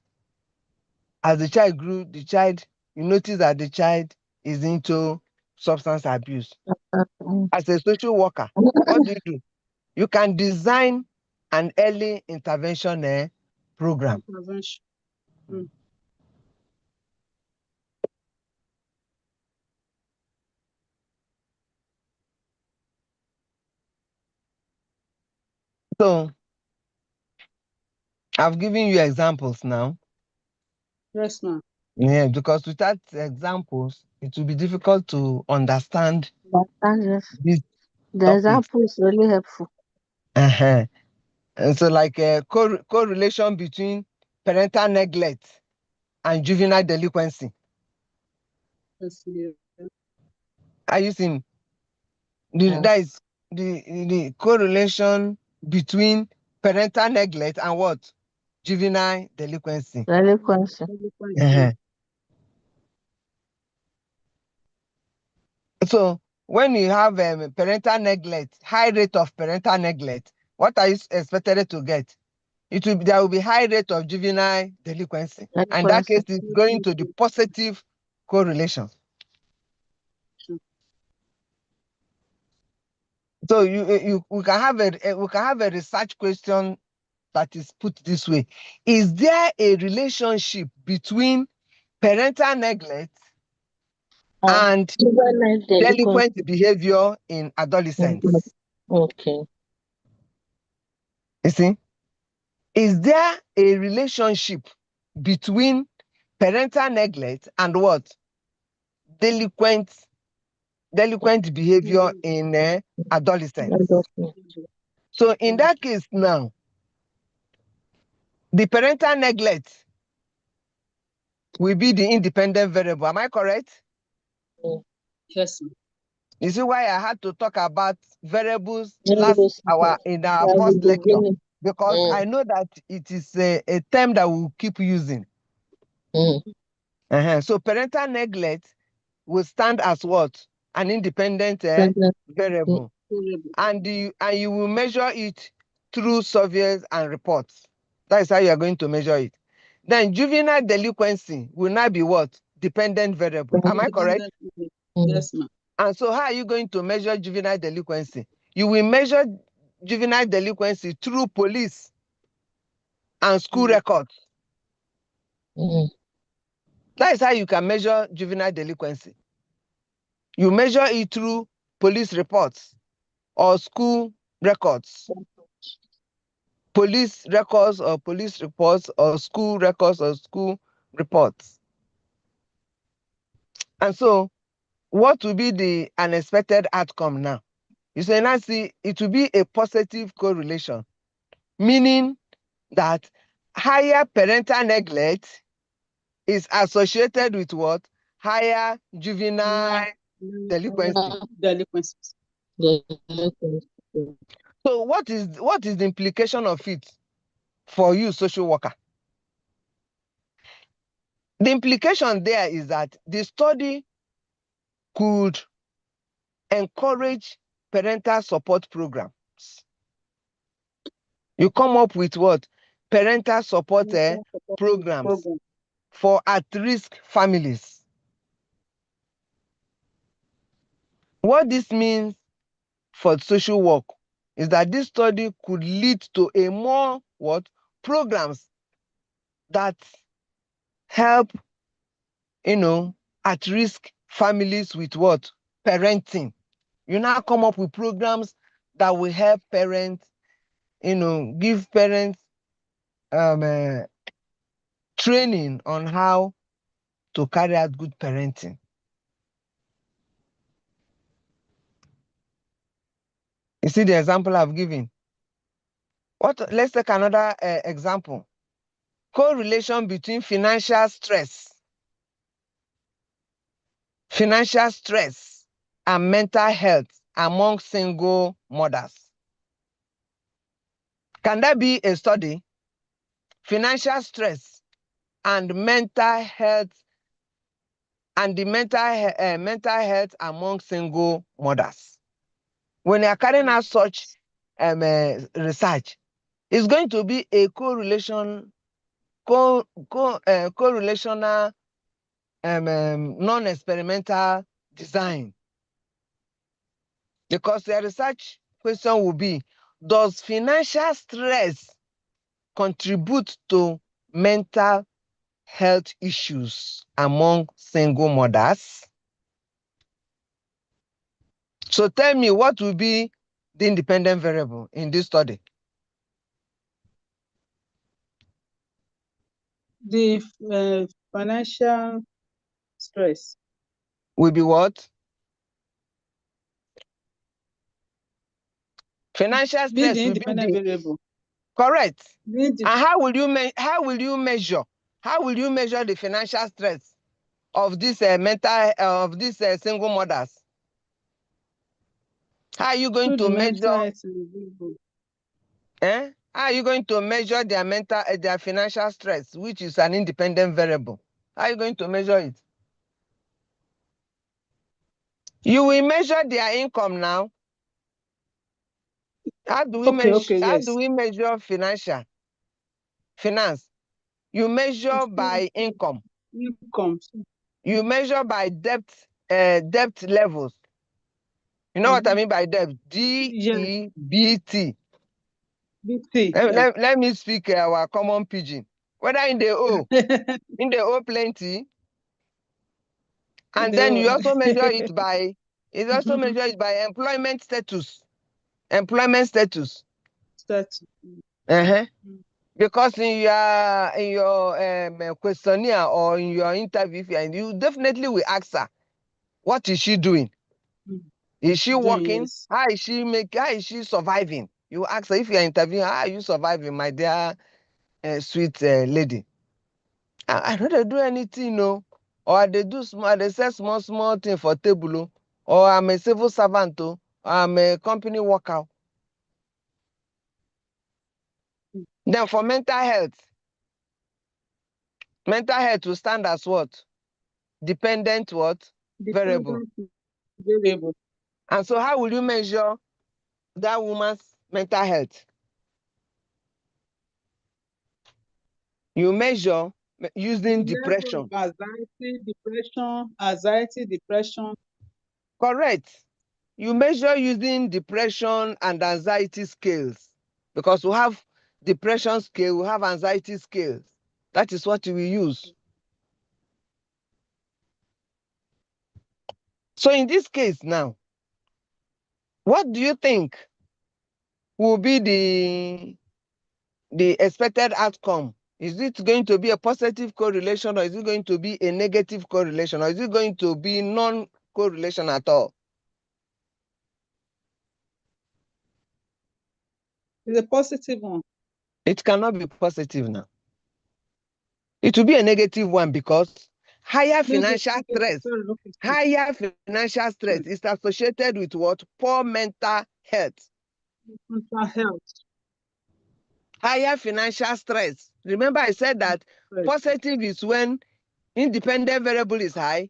A: as the child grew, you notice that the child is into substance abuse. As a social worker, what do? You can design an early intervention program. So I've given you examples now.
C: Yes, ma'am.
A: Yeah, because without examples, it will be difficult to understand this
B: The example is really helpful.
A: And so like a correlation between parental neglect and juvenile delinquency.
C: Yes, yeah.
A: Are you seeing? That is the correlation between parental neglect, and what? Juvenile delinquency.
B: Delinquency.
A: So when you have parental neglect, high rate of parental neglect, what are you expected to get? There will be high rate of juvenile delinquency. And that case is going to the positive correlation. So we can have a research question that is put this way: is there a relationship between parental neglect and delinquent behavior in adolescents?
B: Okay.
A: You see, is there a relationship between parental neglect and what? Delinquent behavior in adolescents. So in that case now, the parental neglect will be the independent variable. Am I correct?
C: Yes.
A: You see why I had to talk about variables in our first lecture? Because I know that it is a term that we'll keep using. So parental neglect will stand as what? An independent variable. And you will measure it through surveys and reports. That is how you are going to measure it. Then juvenile delinquency will now be what? Dependent variable. Am I correct?
C: Yes, ma'am.
A: And so how are you going to measure juvenile delinquency? You will measure juvenile delinquency through police and school records. That is how you can measure juvenile delinquency. You measure it through police reports or school records. Police records or police reports or school records or school reports. And so what will be the unexpected outcome now? You say, Nancy, it will be a positive correlation, meaning that higher parental neglect is associated with what? Higher juvenile delinquency. So what is the implication of it for you, social worker? The implication there is that the study could encourage parental support programs. You come up with what? Parental support programs for at-risk families. What this means for social work is that this study could lead to a more programs that help at-risk families with what? Parenting. You now come up with programs that will help parents, give parents training on how to carry out good parenting. You see the example I've given? Let's take another example. Correlation between financial stress and mental health among single mothers. Can that be a study? Financial stress and mental health mental health among single mothers. When you are carrying out such research, it's going to be a correlational non-experimental design. Because the research question will be, does financial stress contribute to mental health issues among single mothers? So tell me, what will be the independent variable in this study?
C: The financial stress
A: will be what? Financial stress
C: the
A: will be the
C: variable.
A: Correct. And how will you measure? How will you measure the financial stress of this single mothers? How are you going to measure? How are you going to measure their financial stress, which is an independent variable? How are you going to measure it? You will measure their income now. How do we measure finance? You measure by income. You measure by debt levels. You know what I mean by debt? DEBT. Let me speak our common pidgin. Whether in the O plenty, and then you also measure it by employment status. Employment status. Because in your questionnaire or in your interview, you definitely will ask her, what is she doing? Is she working?
C: Yes.
A: How is she surviving? You ask her, if you are interviewing, how are you surviving, my dear sweet lady? I don't do anything, no. Or they say small thing for table, or I'm a civil servant, or I'm a company worker. Then for mental health will stand as what? Dependent what? Variable. And so how will you measure that woman's mental health? You measure using depression.
C: Anxiety, depression.
A: Correct. You measure using depression and anxiety scales, because we have depression scale, we have anxiety scales. That is what we use. So in this case now, what do you think will be the expected outcome? Is it going to be a positive correlation, or is it going to be a negative correlation, or is it going to be non-correlation at all?
C: It's a positive one.
A: It cannot be positive now. It will be a negative one, because higher financial stress is associated with what? Poor mental health.
C: Mental health.
A: Higher financial stress. Remember I said that positive is when independent variable is high,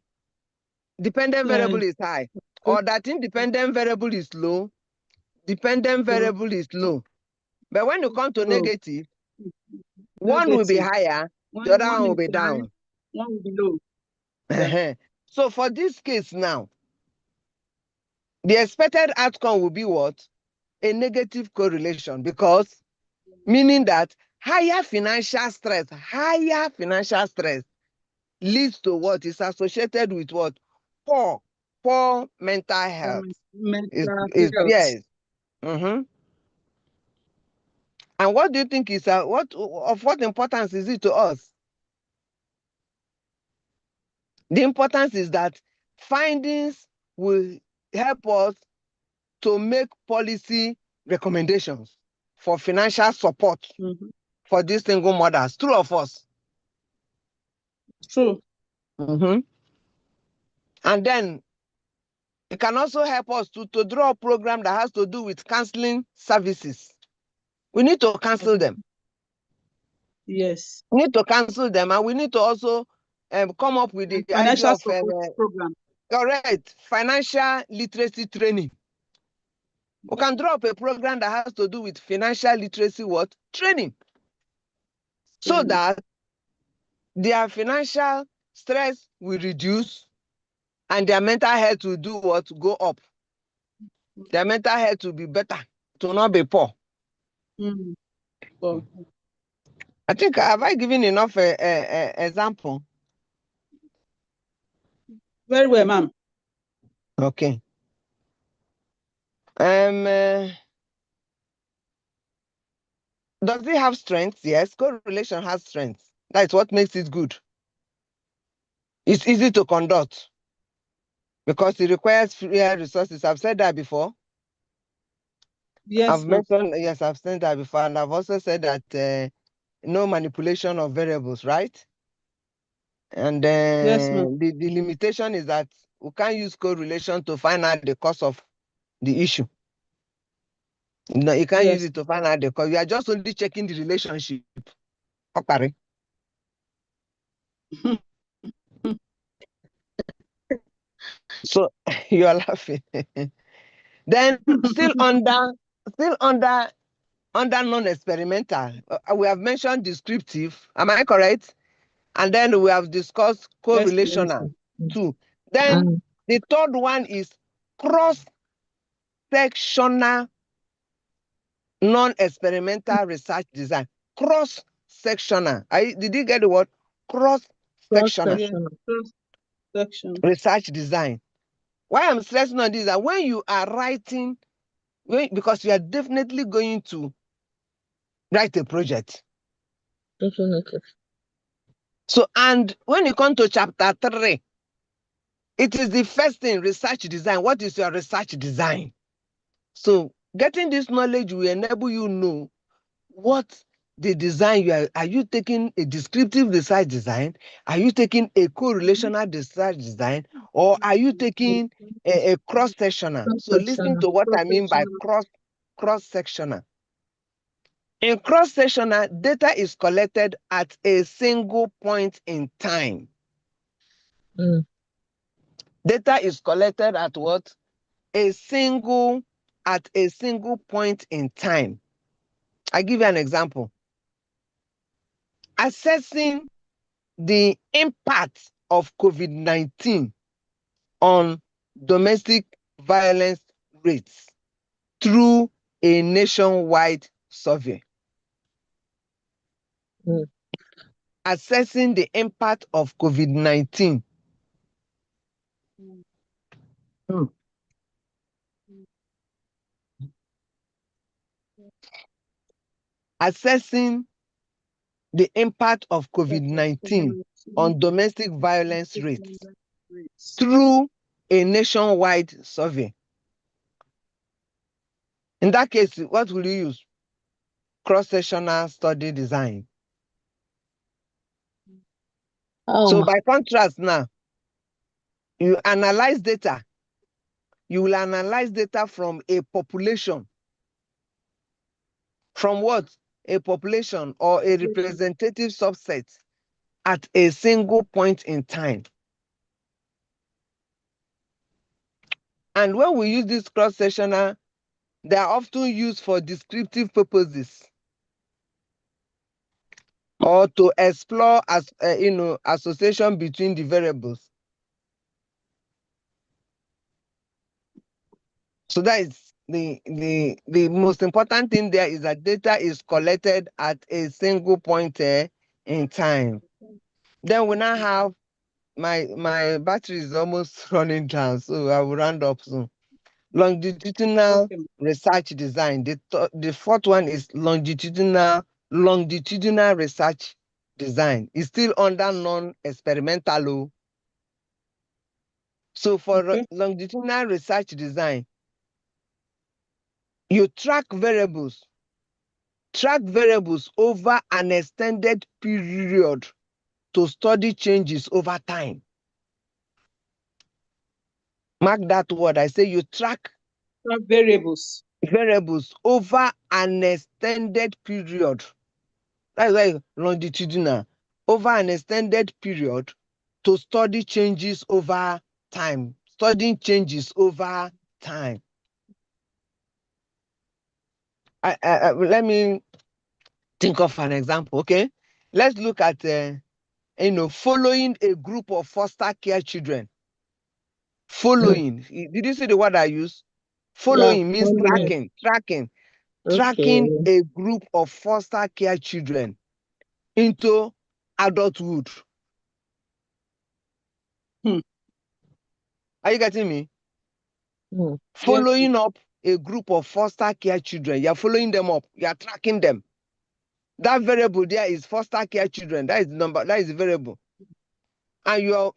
A: dependent variable is high, or that independent variable is low, dependent variable is low. But when you come to negative, one will be higher, the other one will be down.
C: One will be low. Yeah.
A: So for this case now, the expected outcome will be what? A negative correlation, because meaning that higher financial stress leads to what? Is associated with what? Poor mental health. Yes. And what do you think is what importance is it to us? The importance is that findings will help us to make policy recommendations for financial support for these single mothers. True or false?
C: True.
A: And then it can also help us to draw a program that has to do with counseling services. We need to cancel them.
C: Yes.
A: We need to cancel them, and we need to also come up with the
C: financial
A: idea of
C: support program.
A: Correct. Financial literacy training. We can draw up a program that has to do with financial literacy training. So that their financial stress will reduce and their mental health will do what? Go up. Their mental health will be better, to not be poor. I think, have I given enough example?
C: Very well, ma'am.
A: Okay. Does it have strengths? Yes, correlation has strengths. That's what makes it good. It's easy to conduct because it requires fewer resources. I've said that before.
C: Yes,
A: I've mentioned, yes, I've said that before, and I've also said that no manipulation of variables, right? And
C: yes,
A: the limitation is that we can't use correlation to find out the cause of the issue. No, you can't
C: Yes.
A: use it to find out the cause. You are just only checking the relationship. Okay. So you are laughing. Then still under non-experimental, we have mentioned descriptive. Am I correct? And then we have discussed correlational too. Then the third one is cross-sectional non-experimental research design. Cross-sectional. Did you get the word? Cross-sectional
C: Section.
A: research design. Why I'm stressing on this is that when you are writing, because you are definitely going to write a project.
B: Definitely.
A: So, and when you come to chapter 3, it is the first thing, research design. What is your research design? So, getting this knowledge will enable you know what the design are you taking a descriptive research design? Are you taking a correlational research design? Or are you taking a cross-sectional? So listen to what I mean by cross-sectional. In cross-sectional, data is collected at a single point in time. Data is collected at what? At a single point in time. I give you an example. Assessing the impact of COVID-19 on domestic violence rates through a nationwide survey. Assessing the impact of COVID-19 assessing the impact of COVID-19 on domestic violence rates through a nationwide survey. In that case, what will you use? Cross-sectional study design. So by contrast now, you analyze data. You will analyze data from a population. From what? A population or a representative subset at a single point in time. And when we use this cross-sectional, they are often used for descriptive purposes or to explore association between the variables. So that is the most important thing there is that data is collected at a single point in time. Then we now have my battery is almost running down, so I will round up soon. Longitudinal research design. The fourth one is longitudinal research design. It's still under non-experimental. So for longitudinal research design, you track variables over an extended period to study changes over time. Mark that word. I say you track
C: variables
A: over an extended period. That's why longitudinal. Over an extended period to study changes over time. Studying changes over time. Let me think of an example, okay? Let's look at, following a group of foster care children. Following. Did you see the word I use? Following means tracking. Tracking a group of foster care children into adulthood. Are you getting me? Following up a group of foster care children. You're following them up. You're tracking them. That variable there is foster care children. That is the number. That is the variable. And you're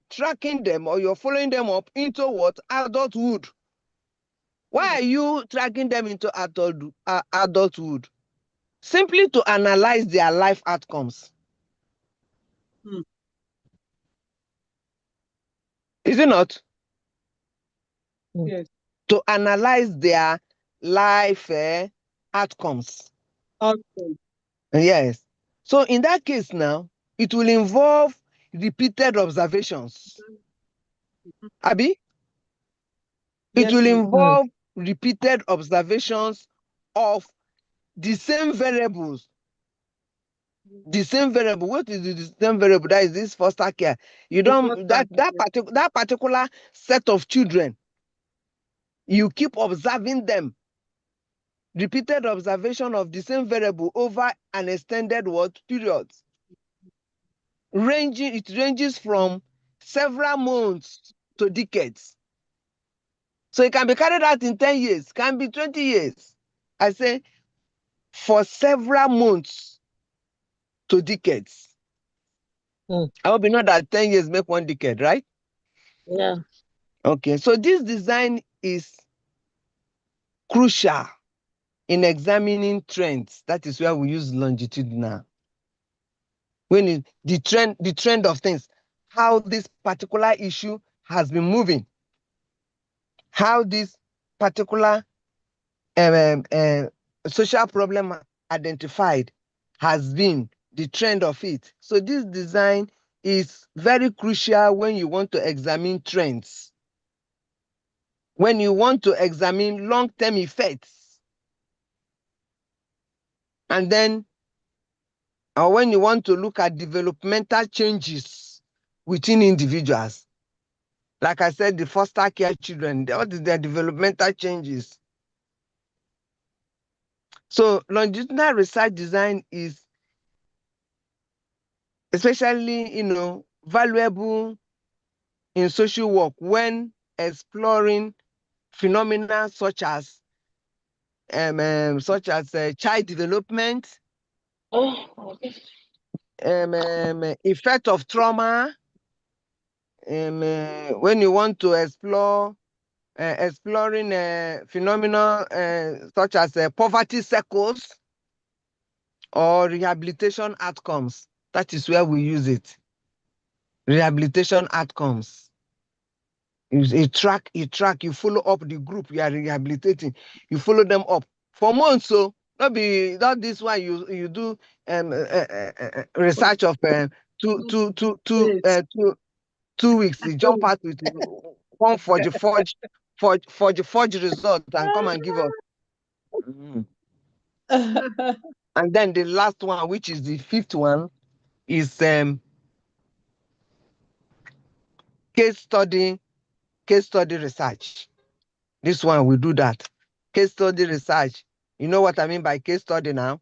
A: tracking them or you're following them up into what? Adulthood. Why are you tracking them into adulthood? Simply to analyze their life outcomes. Is it not?
C: Yes.
A: to analyze their life outcomes.
C: Okay.
A: Yes. So in that case now, it will involve repeated observations. Abi? It
C: Yes,
A: will
C: ma'am.
A: involve repeated observations of the same variables. The same variable. What is the same variable? That is this foster care. You don't that particular set of children. You keep observing them. Repeated observation of the same variable over an extended period. It ranges from several months to decades. So it can be carried out in 10 years, can be 20 years. I say for several months to decades. I hope you know that 10 years make one decade, right?
B: Yeah.
A: Okay, so this design is crucial in examining trends. That is where we use longitudinal. When the trend of things, how this particular issue has been moving, how this particular social problem identified has been the trend of it. So this design is very crucial when you want to examine trends, when you want to examine long-term effects, and then or when you want to look at developmental changes within individuals. Like I said, the foster care children, what is their developmental changes? So longitudinal research design is especially, valuable in social work when exploring phenomena such as child development, effect of trauma, when you want to exploring phenomena such as poverty circles or rehabilitation outcomes. That is where we use it. Rehabilitation outcomes. You track, you follow up the group you are rehabilitating. You follow them up for months. So not this one you do research of 2 weeks. You jump out with one forge result and come and give us. And then the last one, which is the fifth one, is case study research. This one we do that. Case study research. You know what I mean by case study now?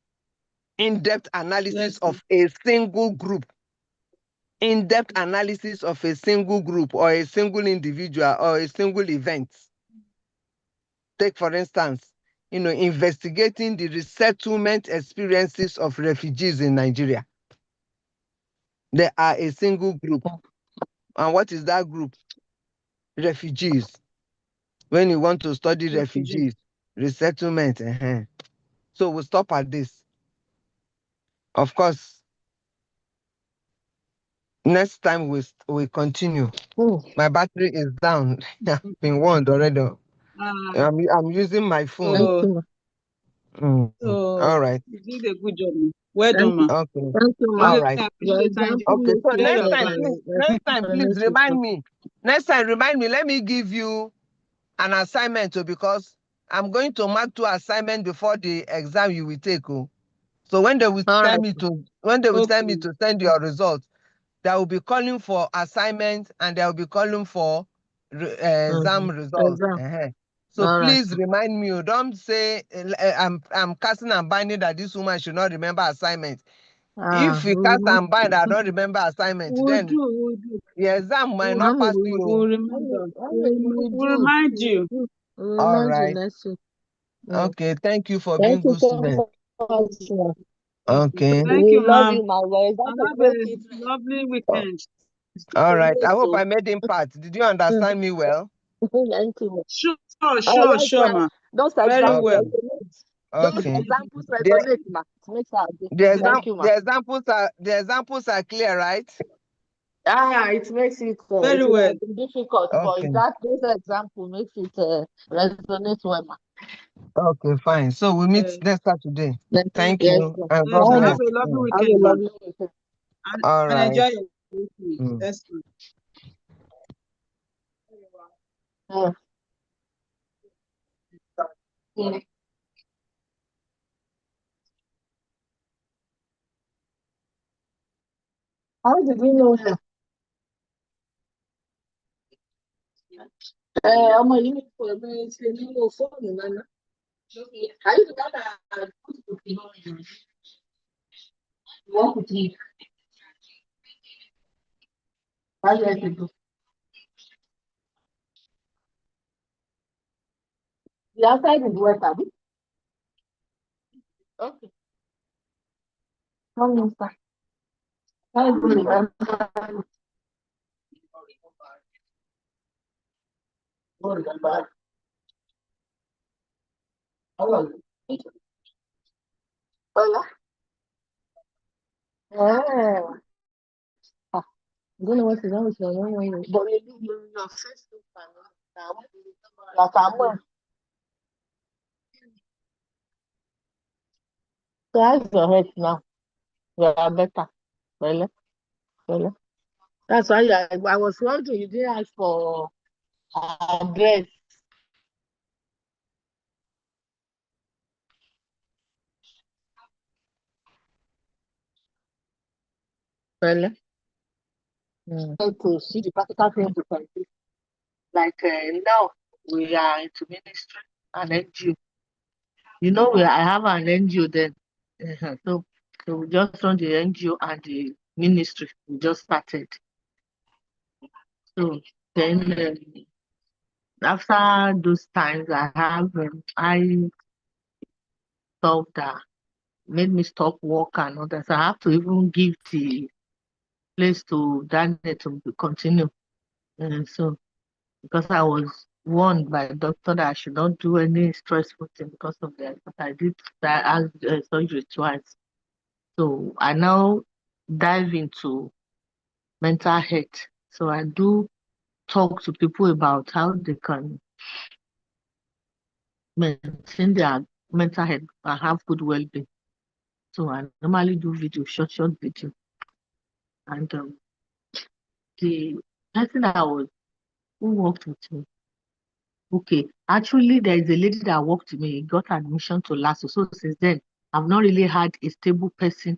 A: In-depth analysis of a single group. In-depth analysis of a single group or a single individual or a single event. Take, for instance, investigating the resettlement experiences of refugees in Nigeria. They are a single group. And what is that group? Refugees. When you want to study refugees, resettlement. So we'll stop at this. Of course, next time we continue. My battery is down. I've been warned already. I'm using my phone. All right.
C: You did a good job. Well done, ma.
A: Okay.
B: Thank you, ma.
A: All right.
B: Okay,
A: so next time, please remind me. Next time, remind me. Let me give you an assignment because I'm going to mark 2 assignments before the exam you will take. So when they will tell me to send your results, they will be calling for assignments and they will be calling for exam results. So please remind me. Don't say I'm casting and binding that this woman should not remember assignment. If you cast and bind, I don't remember assignment. Then the exam might not pass you.
C: We'll remind you.
A: All right. Okay. Thank you for being good student. Okay.
C: Thank you,
B: love
C: ma'am.
B: you, my boy.
C: Have a lovely weekend.
A: All right. I hope I made impact. Did you understand me well?
B: Thank you.
C: Sure, ma.
B: Those
C: Very
B: examples
C: well.
A: Okay.
B: examples resonate, ma.
A: The examples are clear, right?
B: It makes it
C: Very well.
B: difficult,
A: Okay.
B: but this example makes it resonate well.
A: Okay, fine. So we meet next Saturday. Thank
B: Yes,
A: you. And
C: Yes,
A: God
C: have
A: bless.
C: a lovely
B: have a
C: weekend, ma.
B: lovely weekend.
A: All
C: And
A: right.
C: enjoy your weekend.
A: Mm.
C: Yes, ma.
B: Yeah. How did you know her? Ọmọ yìí ní kò ẹgbẹ́ ṣe nínú fóònù náà. Àyè ìgbà náà kò fi wọ́n kò tí ì 5 years ago. The outside is wet, abi? Okay. One minute, sir. How is it? Hola. I don't know what is wrong with your name, but your face looks like I'm so how's your head now? You are better. Well, well. That's why I was wondering you didn't ask for address. Well, to see the practical things you can do. Like now we are into ministry and NGO. You know, I have an NGO then. So we just run the NGO and the ministry. We just started. So then after those times, I have I stuff that made me stop work and others. I have to even give the place to Daniel to continue. So because I was warned by the doctor that I should not do any stressful thing because of that, but I did that surgery twice. So I now dive into mental health. So I do talk to people about how they can maintain their mental health and have good well-being. So I normally do video, short video. And the person who worked with me, okay, actually there is a lady that worked with me, got admission to LASO. So since then, I've not really had a stable person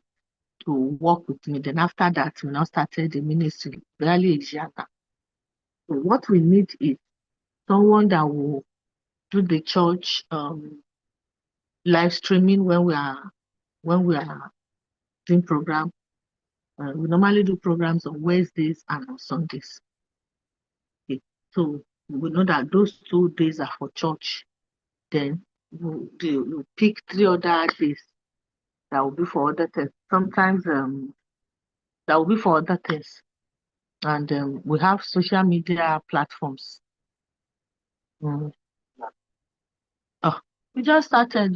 B: to work with me. Then after that, we now started the ministry, barely a year. So what we need is someone that will do the church live streaming when we are doing program. We normally do programs on Wednesdays and on Sundays. Okay. So we know that those 2 days are for church. Then we'll pick 3 other days that will be for other things. Sometimes that will be for other things. And we have social media platforms. We just started.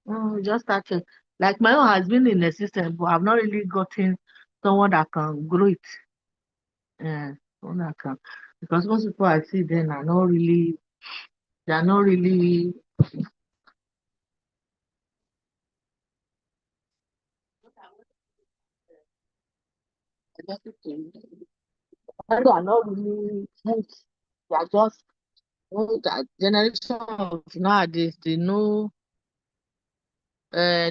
B: We just started. Like my own has been in the system, but I've not really gotten someone that can grow it. Someone that can, because most people I see then are not really. They are not really. They are not really. They are just that generation of nowadays. They know how